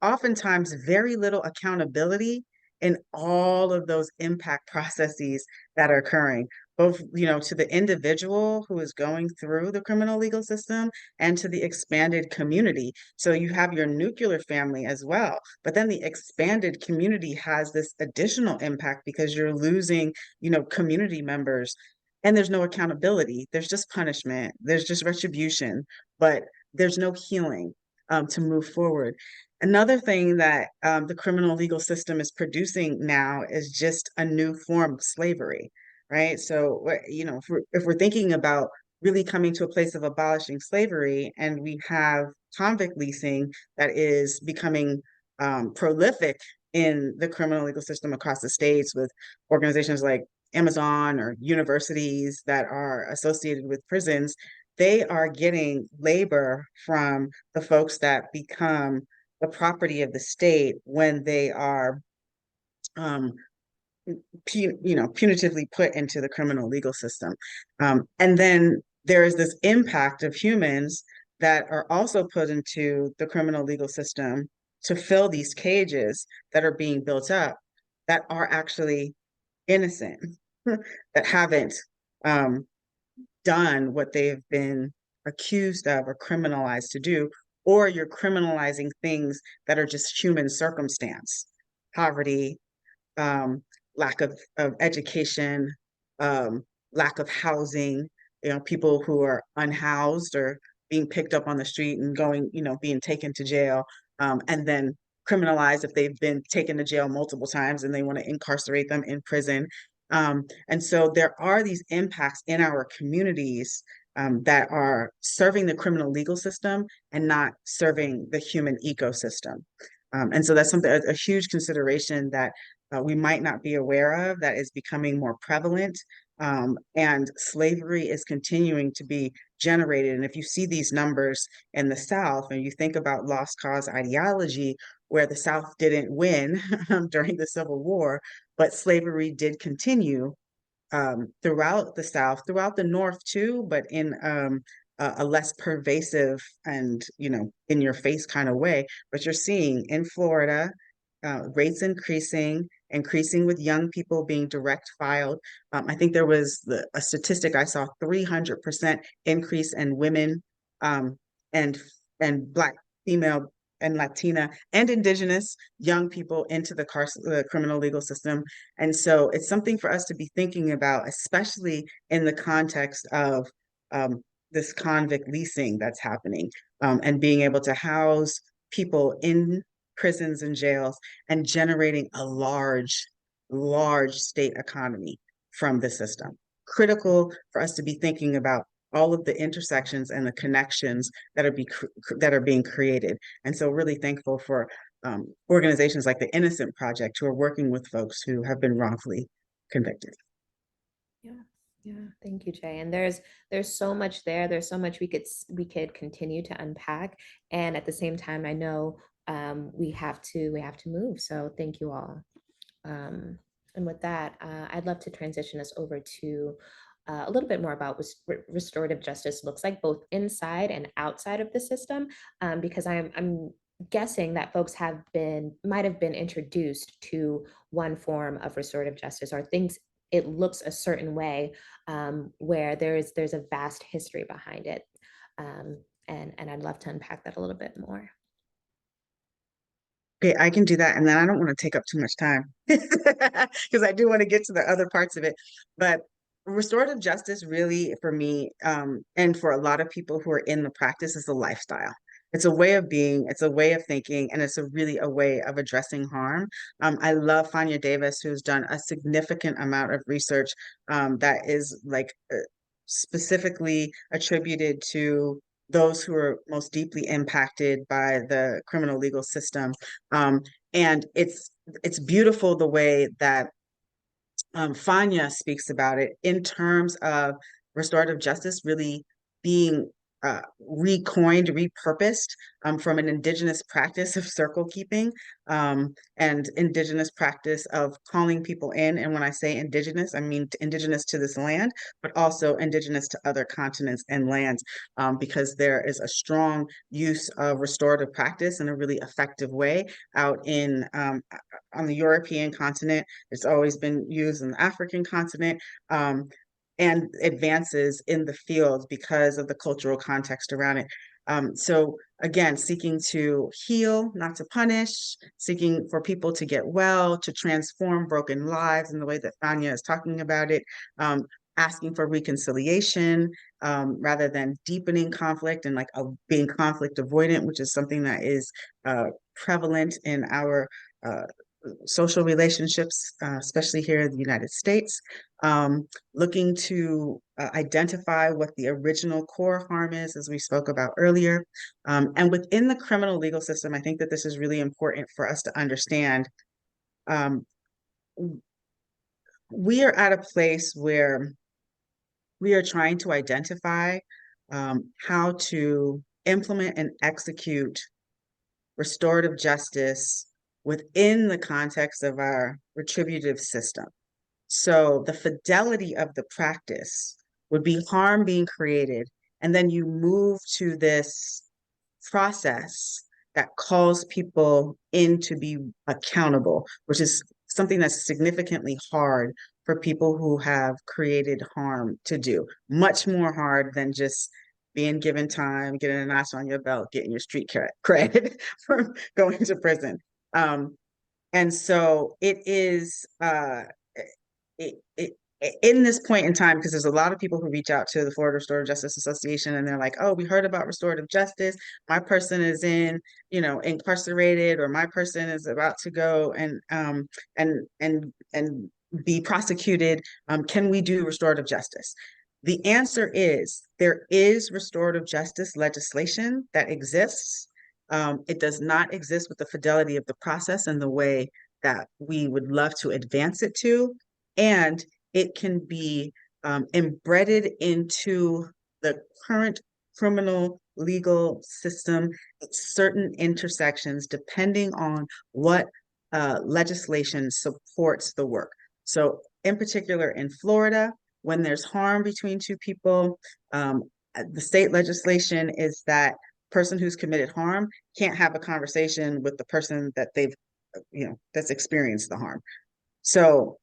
oftentimes very little accountability in all of those impact processes that are occurring, both, you know, to the individual who is going through the criminal legal system and to the expanded community. So you have your nuclear family as well, but then the expanded community has this additional impact because you're losing, you know, community members, and there's no accountability. There's just punishment. There's just retribution, but there's no healing to move forward. Another thing that the criminal legal system is producing now is just a new form of slavery, right? So, you know, if we're thinking about really coming to a place of abolishing slavery, and we have convict leasing that is becoming prolific in the criminal legal system across the states, with organizations like Amazon or universities that are associated with prisons, they are getting labor from the folks that become the property of the state when they are, punitively put into the criminal legal system. And then there is this impact of humans that are also put into the criminal legal system to fill these cages that are being built up, that are actually innocent, that haven't done what they've been accused of or criminalized to do, or you're criminalizing things that are just human circumstance, poverty, lack of education, lack of housing, you know, people who are unhoused or being picked up on the street and going, you know, being taken to jail, and then criminalized if they've been taken to jail multiple times and they want to incarcerate them in prison. And so there are these impacts in our communities that are serving the criminal legal system and not serving the human ecosystem. And so that's something, a huge consideration that we might not be aware of that is becoming more prevalent. And slavery is continuing to be generated. And if you see these numbers in the South and you think about lost cause ideology, where the South didn't win during the Civil War, but slavery did continue throughout the South, throughout the North too, but in a less pervasive and, in your face kind of way. But you're seeing in Florida, rates increasing with young people being direct filed. I think there was a statistic I saw, 300% increase in women and Black female and Latina and Indigenous young people into the criminal legal system. And so it's something for us to be thinking about, especially in the context of this convict leasing that's happening, and being able to house people in prisons and jails and generating a large state economy from the system. Critical for us to be thinking about all of the intersections and the connections that are being created. And so really thankful for organizations like the Innocent Project, who are working with folks who have been wrongfully convicted. Yeah, thank you, Jay. And there's so much there. There's so much we could continue to unpack. And at the same time, I know we have to move. So thank you all. And with that, I'd love to transition us over to a little bit more about what restorative justice looks like, both inside and outside of the system, because I'm guessing that folks might have been introduced to one form of restorative justice, or things it looks a certain way, where there's a vast history behind it, and I'd love to unpack that a little bit more. Okay, I can do that. And then I don't want to take up too much time because I do want to get to the other parts of it. But restorative justice really, for me, and for a lot of people who are in the practice, is a lifestyle. It's a way of being, it's a way of thinking, and it's really a way of addressing harm. I love Fania Davis, who's done a significant amount of research that is specifically attributed to those who are most deeply impacted by the criminal legal system. And it's beautiful the way that Fania speaks about it in terms of restorative justice really being recoined, repurposed from an Indigenous practice of circle keeping, and Indigenous practice of calling people in. And when I say Indigenous, I mean Indigenous to this land, but also Indigenous to other continents and lands, because there is a strong use of restorative practice in a really effective way out in on the European continent. It's always been used in the African continent. And advances in the field because of the cultural context around it. So again, seeking to heal, not to punish, seeking for people to get well, to transform broken lives in the way that Fania is talking about it, asking for reconciliation rather than deepening conflict and being conflict avoidant, which is something that is prevalent in our social relationships, especially here in the United States, looking to identify what the original core harm is, as we spoke about earlier. And within the criminal legal system, I think that this is really important for us to understand. We are at a place where we are trying to identify how to implement and execute restorative justice within the context of our retributive system. So the fidelity of the practice would be harm being created, and then you move to this process that calls people in to be accountable, which is something that's significantly hard for people who have created harm to do. Much more hard than just being given time, getting a notch on your belt, getting your street cred for going to prison. And so it is in this point in time, because there's a lot of people who reach out to the Florida Restorative Justice Association and they're like, oh, we heard about restorative justice. My person is incarcerated, or my person is about to go and be prosecuted. Can we do restorative justice? The answer is there is restorative justice legislation that exists. It does not exist with the fidelity of the process and the way that we would love to advance it to, and it can be embedded into the current criminal legal system at certain intersections, depending on what legislation supports the work. So in particular in Florida, when there's harm between two people, the state legislation is that person who's committed harm can't have a conversation with the person that they've, that's experienced the harm. So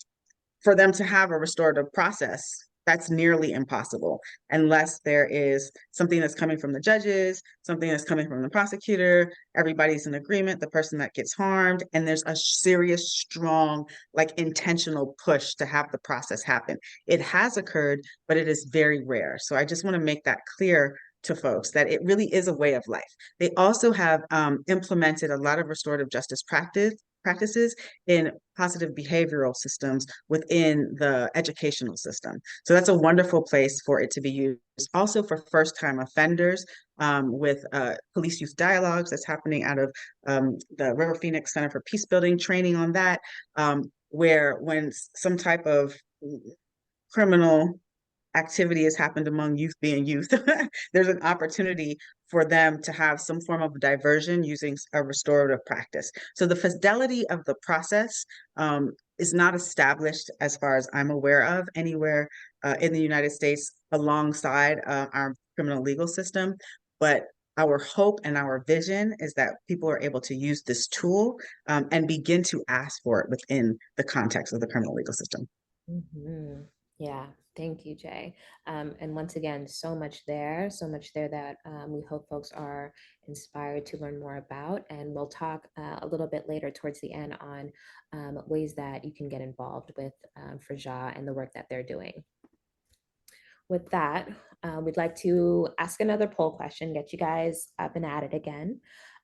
for them to have a restorative process, that's nearly impossible unless there is something that's coming from the judges, something that's coming from the prosecutor, everybody's in agreement, the person that gets harmed, and there's a serious, strong, like intentional push to have the process happen. It has occurred, but it is very rare. So I just want to make that clear to folks that it really is a way of life. They also have implemented a lot of restorative justice practices in positive behavioral systems within the educational system. So that's a wonderful place for it to be used. Also for first-time offenders with police youth dialogues that's happening out of the River Phoenix Center for Peace Building, training on that, where when some type of criminal activity has happened among youth being youth, there's an opportunity for them to have some form of diversion using a restorative practice. So the fidelity of the process is not established, as far as I'm aware of, anywhere in the United States alongside our criminal legal system. But our hope and our vision is that people are able to use this tool and begin to ask for it within the context of the criminal legal system. Mm-hmm. Yeah, thank you, Jay. And once again, so much there that we hope folks are inspired to learn more about. And we'll talk a little bit later towards the end on ways that you can get involved with FRJA and the work that they're doing. With that, we'd like to ask another poll question, get you guys up and at it again.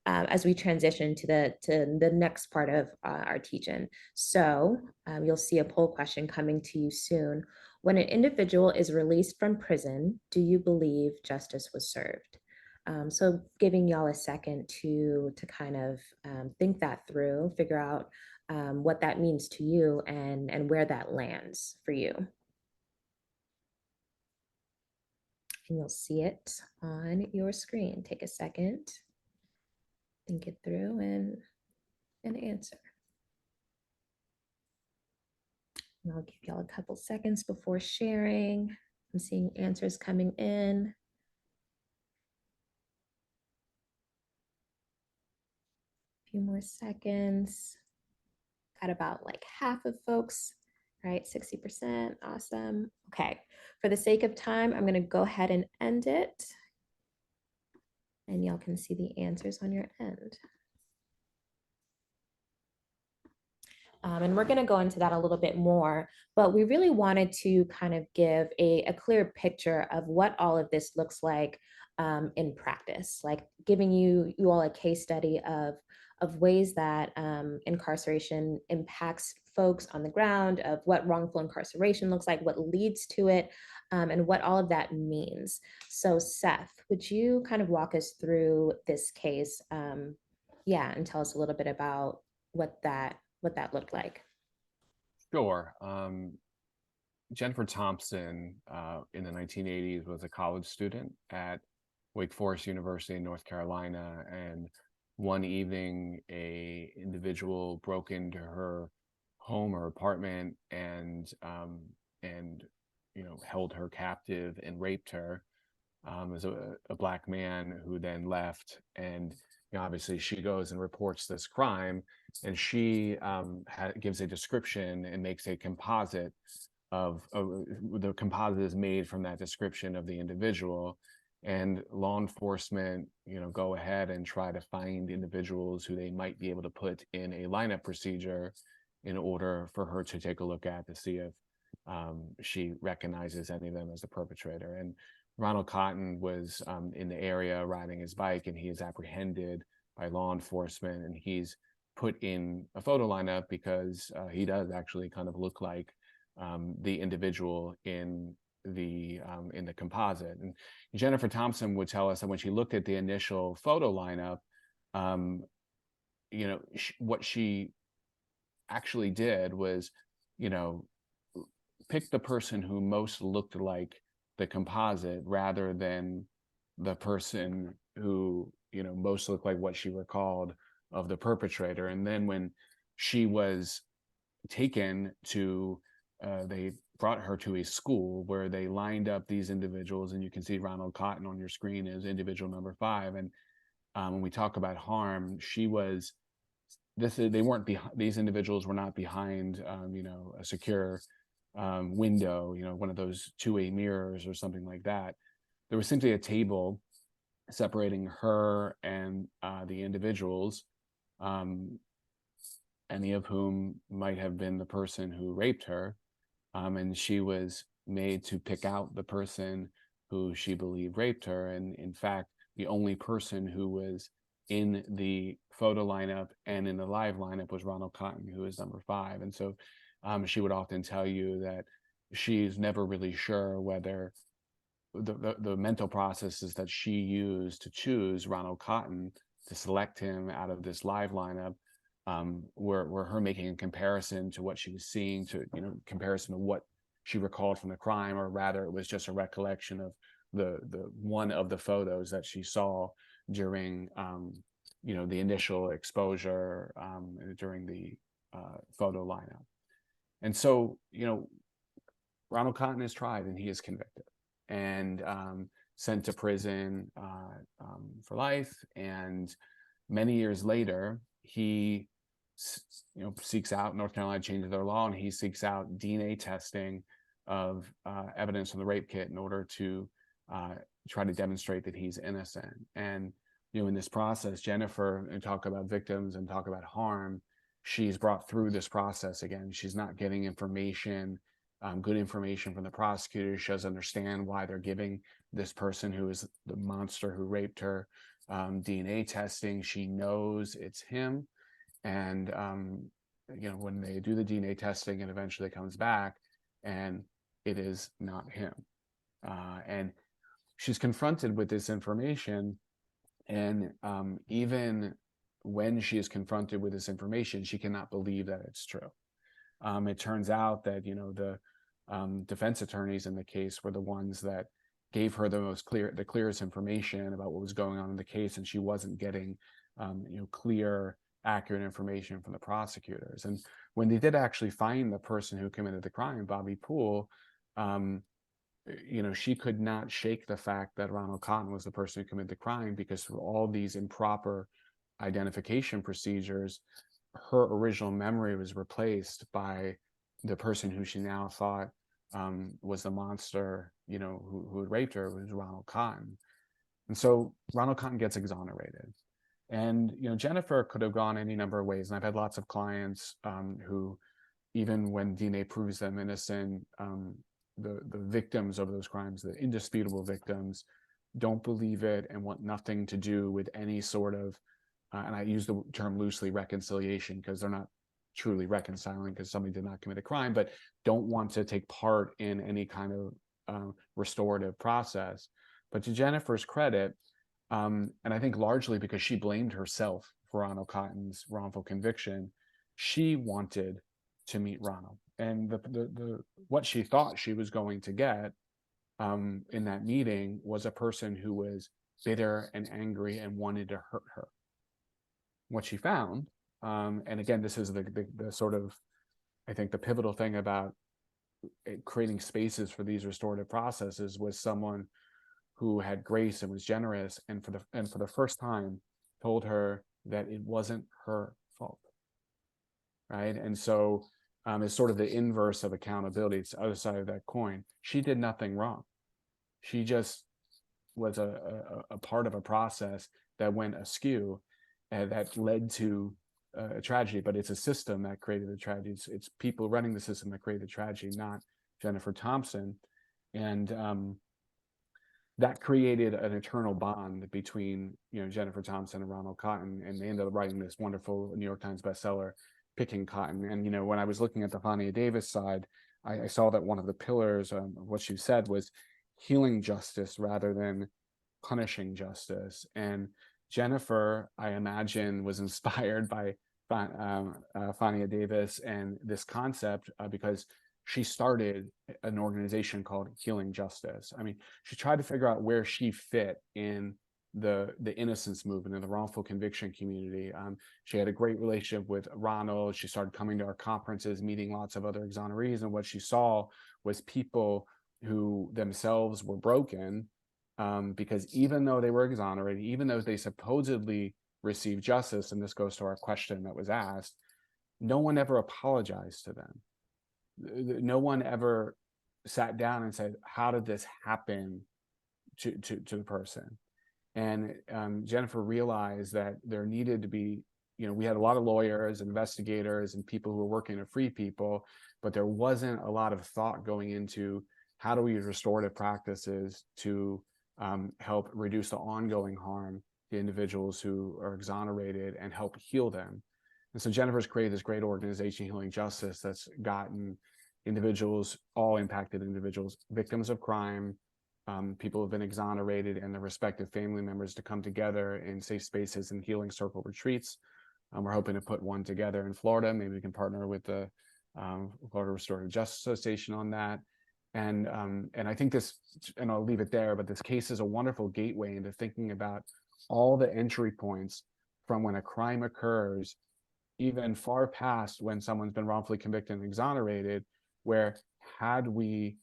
As we transition to the next part of our teaching. So you'll see a poll question coming to you soon. When an individual is released from prison, do you believe justice was served? So giving y'all a second to kind of think that through, figure out what that means to you and where that lands for you. And you'll see it on your screen. Take a second. Think it through and answer. And I'll give y'all a couple seconds before sharing. I'm seeing answers coming in. A few more seconds. Got about like half of folks, right? 60%, awesome. Okay, for the sake of time, I'm gonna go ahead and end it. And y'all can see the answers on your end. And we're going to go into that a little bit more, but we really wanted to kind of give a clear picture of what all of this looks like in practice, like giving you all a case study of ways that incarceration impacts folks on the ground, of what wrongful incarceration looks like, what leads to it, and what all of that means. So Seth, would you kind of walk us through this case, and tell us a little bit about what that looked like? Sure. Jennifer Thompson in the 1980s was a college student at Wake Forest University in North Carolina, and one evening a individual broke into her home or apartment and held her captive and raped her. As a Black man who then left, and obviously she goes and reports this crime, and she gives a description and makes a composite of the composite is made from that description of the individual, and law enforcement go ahead and try to find individuals who they might be able to put in a lineup procedure in order for her to take a look at to see if she recognizes any of them as the perpetrator. And Ronald Cotton was in the area riding his bike, and he is apprehended by law enforcement, and he's put in a photo lineup because he does actually kind of look like the individual in the composite. And Jennifer Thompson would tell us that when she looked at the initial photo lineup, what she actually did was, pick the person who most looked like the composite rather than the person who, most looked like what she recalled of the perpetrator. And then when she was taken to, they brought her to a school where they lined up these individuals, and you can see Ronald Cotton on your screen as individual number 5. And when we talk about harm, these individuals were not behind, a secure window, one of those two-way mirrors or something like that. There was simply a table separating her and the individuals, any of whom might have been the person who raped her. And she was made to pick out the person who she believed raped her. And in fact, the only person who was in the photo lineup and in the live lineup was Ronald Cotton, who is number 5. And so she would often tell you that she's never really sure whether the mental processes that she used to choose Ronald Cotton, to select him out of this live lineup, were her making a comparison to what she was seeing, to comparison to what she recalled from the crime, or rather it was just a recollection of the one of the photos that she saw during the initial exposure during the photo lineup. And so Ronald Cotton is tried and he is convicted and sent to prison for life. And many years later, he seeks out, North Carolina changes their law, and he seeks out DNA testing of evidence from the rape kit in order to try to demonstrate that he's innocent. And in this process, Jennifer, and talk about victims and talk about harm, she's brought through this process again. She's not getting information, good information from the prosecutor. She doesn't understand why they're giving this person who is the monster who raped her DNA testing. She knows it's him. And, when they do the DNA testing, it eventually comes back and it is not him. And she's confronted with this information. And even when she is confronted with this information, she cannot believe that it's true. It turns out that, the defense attorneys in the case were the ones that gave her the clearest information about what was going on in the case, and she wasn't getting, clear, accurate information from the prosecutors. And when they did actually find the person who committed the crime, Bobby Poole, she could not shake the fact that Ronald Cotton was the person who committed the crime, because through all these improper identification procedures, her original memory was replaced by the person who she now thought was the monster, who had raped her, was Ronald Cotton. And so Ronald Cotton gets exonerated. And, Jennifer could have gone any number of ways. And I've had lots of clients who, even when DNA proves them innocent, the victims of those crimes, the indisputable victims, don't believe it and want nothing to do with any sort of, and I use the term loosely, reconciliation, because they're not truly reconciling because somebody did not commit a crime, but don't want to take part in any kind of restorative process. But to Jennifer's credit, and I think largely because she blamed herself for Ronald Cotton's wrongful conviction, she wanted to meet Ronald. And the what she thought she was going to get in that meeting was a person who was bitter and angry and wanted to hurt her. What she found, and again, this is the sort of, I think, the pivotal thing about creating spaces for these restorative processes, was someone who had grace and was generous, and for the first time told her that it wasn't her fault, right? And so it's sort of the inverse of accountability. It's the other side of that coin. She did nothing wrong. She just was a part of a process that went askew, that led to a tragedy. But it's a system that created the tragedy. It's people running the system that created the tragedy, not Jennifer Thompson. And that created an eternal bond between, Jennifer Thompson and Ronald Cotton, and they ended up writing this wonderful New York Times bestseller, Picking Cotton. And when I was looking at the Fania Davis side, I saw that one of the pillars of what she said was healing justice rather than punishing justice. And Jennifer, I imagine, was inspired by Fania Davis and this concept because she started an organization called Healing Justice. I mean, she tried to figure out where she fit in the innocence movement and the wrongful conviction community. She had a great relationship with Ronald. She started coming to our conferences, meeting lots of other exonerees, and what she saw was people who themselves were broken because even though they were exonerated, even though they supposedly received justice, and this goes to our question that was asked, no one ever apologized to them. No one ever sat down and said, how did this happen to the person? And Jennifer realized that there needed to be, we had a lot of lawyers, investigators, and people who were working to free people, but there wasn't a lot of thought going into how do we use restorative practices to help reduce the ongoing harm to individuals who are exonerated and help heal them. And so Jennifer's created this great organization, Healing Justice, that's gotten individuals, all impacted individuals, victims of crime, people who have been exonerated, and their respective family members to come together in safe spaces and healing circle retreats. We're hoping to put one together in Florida. Maybe we can partner with the Florida Restorative Justice Association on that. And I think this, and I'll leave it there, but this case is a wonderful gateway into thinking about all the entry points from when a crime occurs, even far past when someone's been wrongfully convicted and exonerated, where had we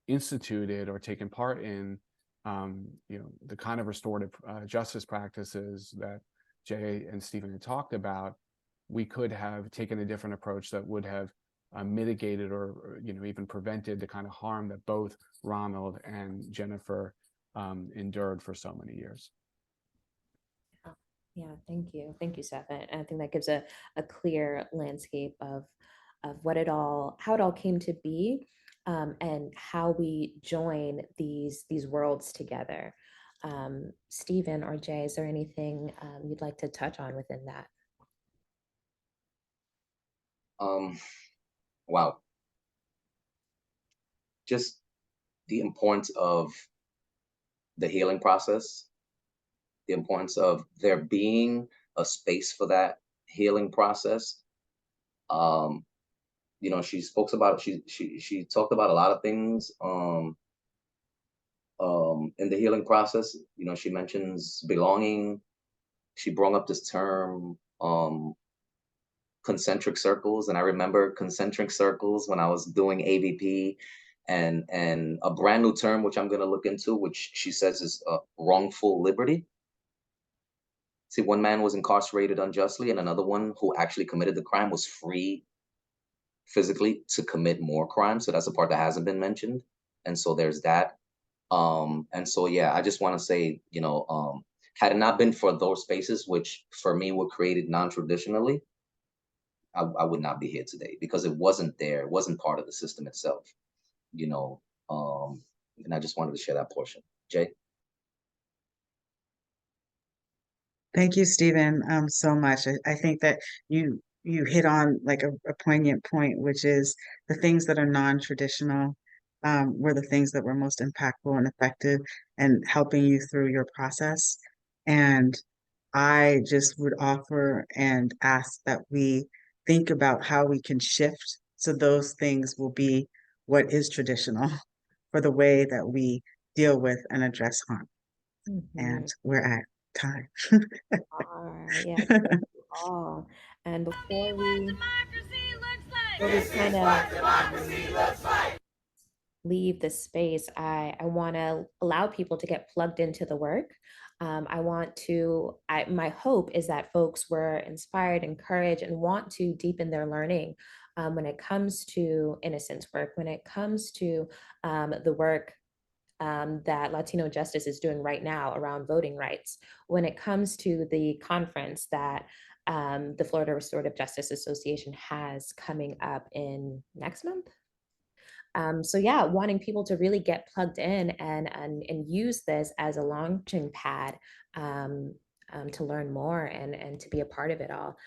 instituted or taken part in the kind of restorative justice practices that Jay and Steven had talked about, we could have taken a different approach that would have mitigated or even prevented the kind of harm that both Ronald and Jennifer endured for so many years. Yeah, thank you, Seth. And I think that gives a clear landscape of what how it all came to be, and how we join these worlds together. Steven or Jay, is there anything you'd like to touch on within that? Wow. Just the importance of the healing process, the importance of there being a space for that healing process. She spoke about, she talked about a lot of things in the healing process. She mentions belonging. She brought up this term, concentric circles. And I remember concentric circles when I was doing AVP, and a brand new term, which I'm going to look into, which she says is wrongful liberty. See, one man was incarcerated unjustly, and another one who actually committed the crime was free physically to commit more crimes. So that's a part that hasn't been mentioned. And so there's that. And so, yeah, I just want to say, had it not been for those spaces, which for me were created non-traditionally, I would not be here today, because it wasn't there. It wasn't part of the system itself, and I just wanted to share that portion. Jay? Thank you, Steven, so much. I think that you hit on like a poignant point, which is the things that are non-traditional were the things that were most impactful and effective and helping you through your process. And I just would offer and ask that we think about how we can shift so those things will be what is traditional for the way that we deal with and address harm. And we're at time. Yeah, all. And before we kind of leave the space, I want to allow people to get plugged into the work. My hope is that folks were inspired, encouraged, and want to deepen their learning when it comes to innocence work, when it comes to the work that LatinoJustice is doing right now around voting rights, when it comes to the conference that the Florida Restorative Justice Association has coming up in next month. So yeah, wanting people to really get plugged in and use this as a launching pad to learn more and to be a part of it all.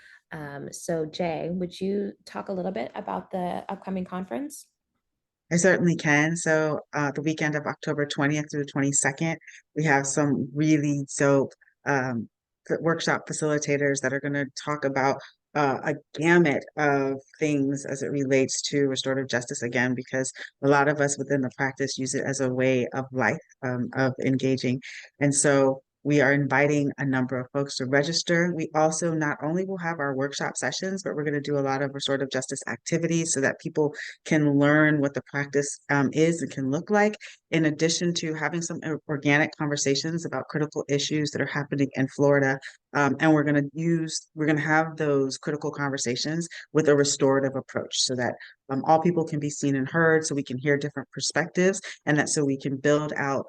So Jay, would you talk a little bit about the upcoming conference? I certainly can. So the weekend of October 20th through the 22nd, we have some really dope workshop facilitators that are going to talk about a gamut of things as it relates to restorative justice, again, because a lot of us within the practice use it as a way of life, of engaging. And so we are inviting a number of folks to register. We also not only will have our workshop sessions, but we're going to do a lot of restorative justice activities so that people can learn what the practice is and can look like, in addition to having some organic conversations about critical issues that are happening in Florida. And we're going to have those critical conversations with a restorative approach so that all people can be seen and heard, so we can hear different perspectives, and that so we can build out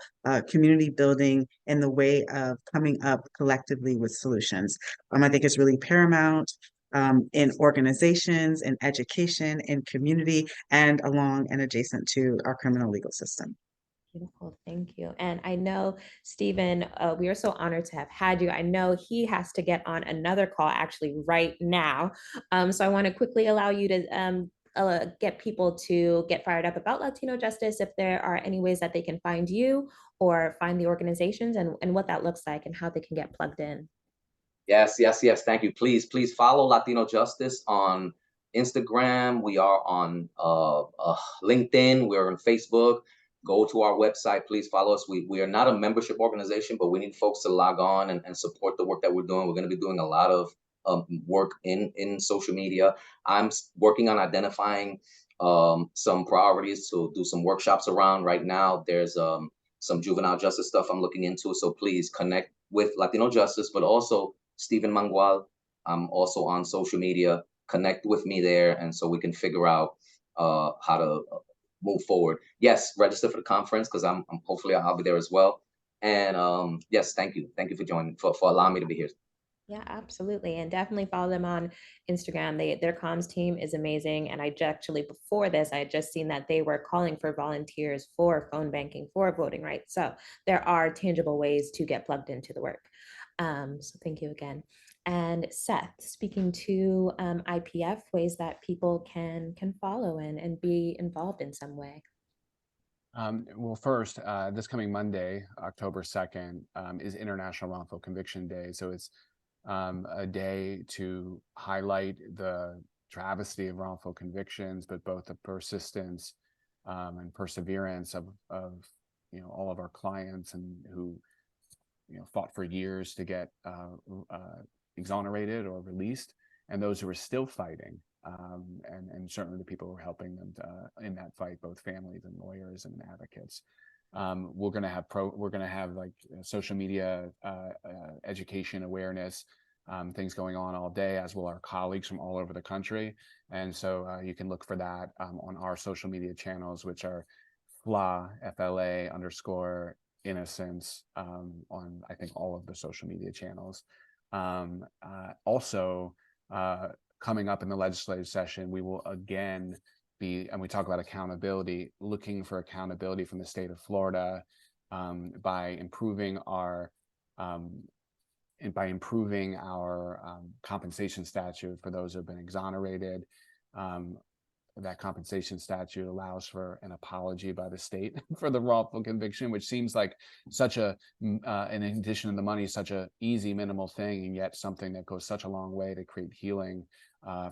community building in the way of coming up collectively with solutions. I think it's really paramount in organizations, in education, in community, and along and adjacent to our criminal legal system. Beautiful, thank you. And I know, Steven, we are so honored to have had you. I know he has to get on another call actually right now. So I want to quickly allow you to get people to get fired up about Latino justice, if there are any ways that they can find you or find the organizations, and what that looks like and how they can get plugged in. Yes. Thank you. Please follow Latino Justice on Instagram. We are on LinkedIn. We're on Facebook. Go to our website. Please follow us. We are not a membership organization, but we need folks to log on and support the work that we're doing. We're going to be doing a lot of work in social media. I'm working on identifying some priorities to do some workshops around. Right now, there's some juvenile justice stuff I'm looking into. So please connect with Latino Justice, but also Steven Mangual. I'm also on social media. Connect with me there, and so we can figure out how to move forward. Yes, register for the conference because I'm hopefully I'll be there as well. And yes, thank you for joining, for allowing me to be here. Yeah, absolutely. And definitely follow them on Instagram. Their comms team is amazing. And actually, before this, I had just seen that they were calling for volunteers for phone banking, for voting rights. So there are tangible ways to get plugged into the work. So thank you again. And Seth, speaking to IPF, ways that people can follow and be involved in some way. Well, first, this coming Monday, October 2nd, is International Wrongful Conviction Day. So it's a day to highlight the travesty of wrongful convictions, but both the persistence and perseverance of all of our clients and who fought for years to get exonerated or released, and those who are still fighting, and certainly the people who are helping them in that fight, both families and lawyers and advocates. We're going to have like social media education, awareness, things going on all day, as will our colleagues from all over the country. And so you can look for that on our social media channels, which are FLA _ innocence on, I think, all of the social media channels. Also, coming up in the legislative session, we will again be, and we talk about accountability, looking for accountability from the state of Florida by improving our compensation statute for those who have been exonerated. That compensation statute allows for an apology by the state for the wrongful conviction, which seems like such a, in addition to the money, such a easy, minimal thing, and yet something that goes such a long way to create healing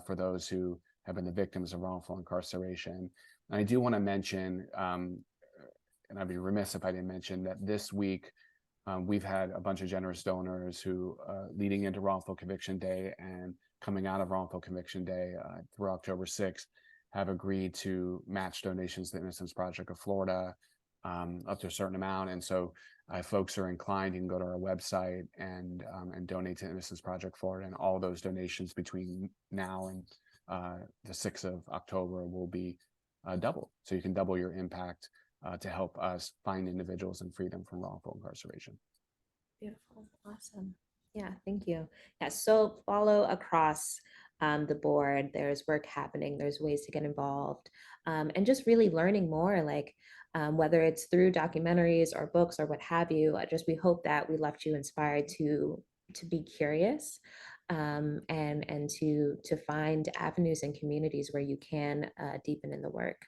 for those who have been the victims of wrongful incarceration. And I do want to mention, and I'd be remiss if I didn't mention that this week we've had a bunch of generous donors who, leading into Wrongful Conviction Day and coming out of Wrongful Conviction Day through October 6th, have agreed to match donations to the Innocence Project of Florida up to a certain amount. And so if folks are inclined, you can go to our website and donate to Innocence Project Florida, and all those donations between now and the 6th of October will be doubled. So you can double your impact to help us find individuals and free them from wrongful incarceration. Beautiful, awesome. Yeah, thank you. Yeah, so follow across the board. There's work happening, there's ways to get involved, and just really learning more, like whether it's through documentaries or books or what have you. We hope that we left you inspired to be curious and to find avenues and communities where you can deepen in the work.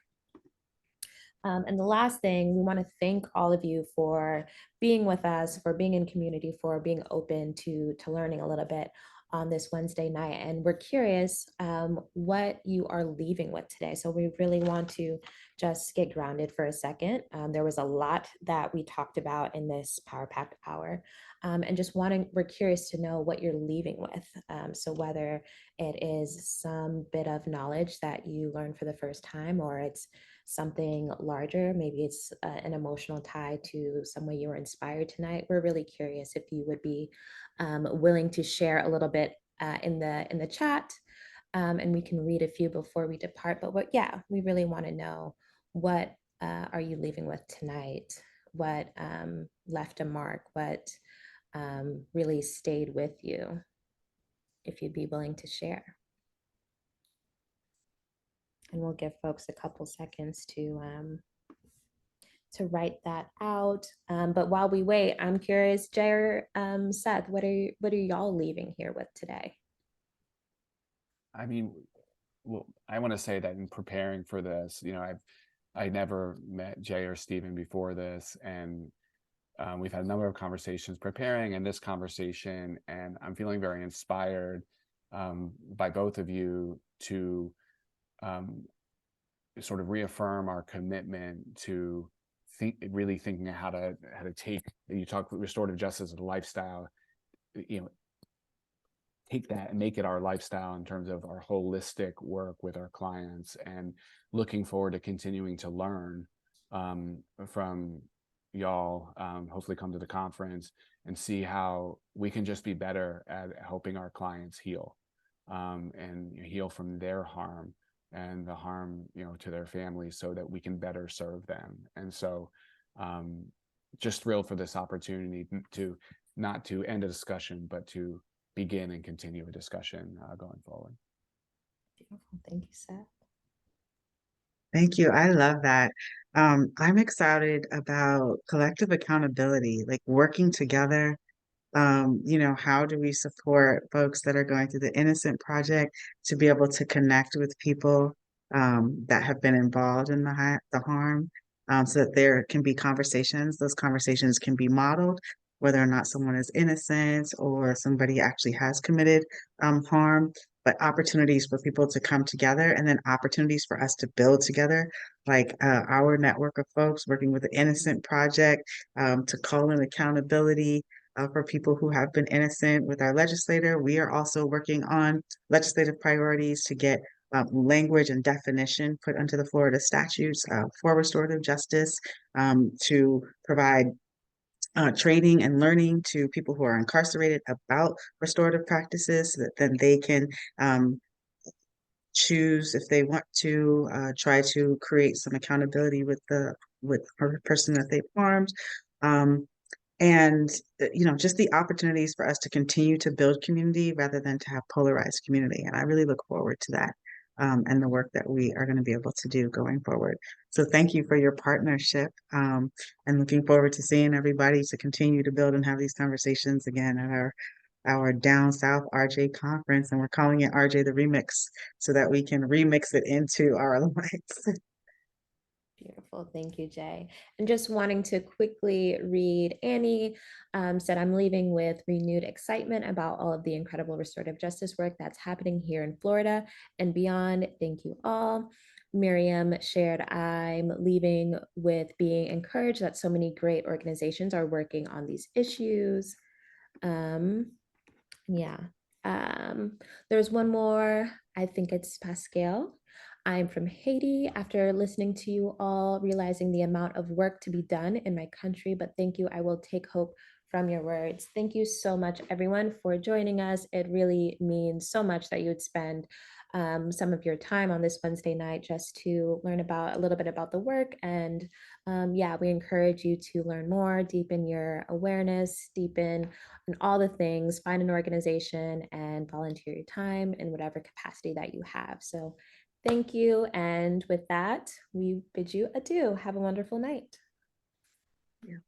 And the last thing, we want to thank all of you for being with us, for being in community, for being open to learning a little bit. on this Wednesday night. And we're curious what you are leaving with today. So we really want to just get grounded for a second. There was a lot that we talked about in this Power Packed Hour. And just we're curious to know what you're leaving with. So whether it is some bit of knowledge that you learned for the first time, or it's something larger, maybe it's an emotional tie to some way you were inspired tonight. We're really curious if you would be willing to share a little bit in the chat, and we can read a few before we depart. But we really want to know, what are you leaving with tonight? What left a mark? What really stayed with you? If you'd be willing to share. And we'll give folks a couple seconds to write that out. But while we wait, I'm curious, Jay or Seth, what are y'all leaving here with today? I mean, well, I want to say that in preparing for this, I never met Jay or Steven before this, and we've had a number of conversations preparing in this conversation, and I'm feeling very inspired by both of you to sort of reaffirm our commitment to really thinking how to take, you talk restorative justice as a lifestyle, take that and make it our lifestyle in terms of our holistic work with our clients, and looking forward to continuing to learn from y'all. Hopefully come to the conference and see how we can just be better at helping our clients heal, and heal from their harm and the harm to their families, so that we can better serve them. And so just thrilled for this opportunity to not to end a discussion, but to begin and continue a discussion going forward. Beautiful. Thank you, Seth. Thank you. I love that. I'm excited about collective accountability, like working together. How do we support folks that are going through the Innocent Project to be able to connect with people that have been involved in the harm, so that there can be conversations. Those conversations can be modeled, whether or not someone is innocent or somebody actually has committed harm, but opportunities for people to come together, and then opportunities for us to build together, like our network of folks working with the Innocent Project, to call in accountability for people who have been innocent with our legislator. We are also working on legislative priorities to get language and definition put into the Florida statutes for restorative justice, to provide training and learning to people who are incarcerated about restorative practices, so that then they can choose, if they want to, try to create some accountability with the person that they've harmed. And just the opportunities for us to continue to build community rather than to have polarized community. And I really look forward to that, and the work that we are going to be able to do going forward. So thank you for your partnership, and looking forward to seeing everybody to continue to build and have these conversations again at our Down South RJ conference. And we're calling it RJ the Remix, so that we can remix it into our lives. Beautiful. Thank you, Jay. And just wanting to quickly read, Annie said, I'm leaving with renewed excitement about all of the incredible restorative justice work that's happening here in Florida and beyond. Thank you all. Miriam shared, I'm leaving with being encouraged that so many great organizations are working on these issues. There's one more. I think it's Pascal. I'm from Haiti. After listening to you all, realizing the amount of work to be done in my country, but thank you. I will take hope from your words. Thank you so much, everyone, for joining us. It really means so much that you would spend some of your time on this Wednesday night just to learn about a little bit about the work. And we encourage you to learn more, deepen your awareness, deepen in all the things, find an organization and volunteer your time in whatever capacity that you have. So thank you. And with that, we bid you adieu. Have a wonderful night. Yeah.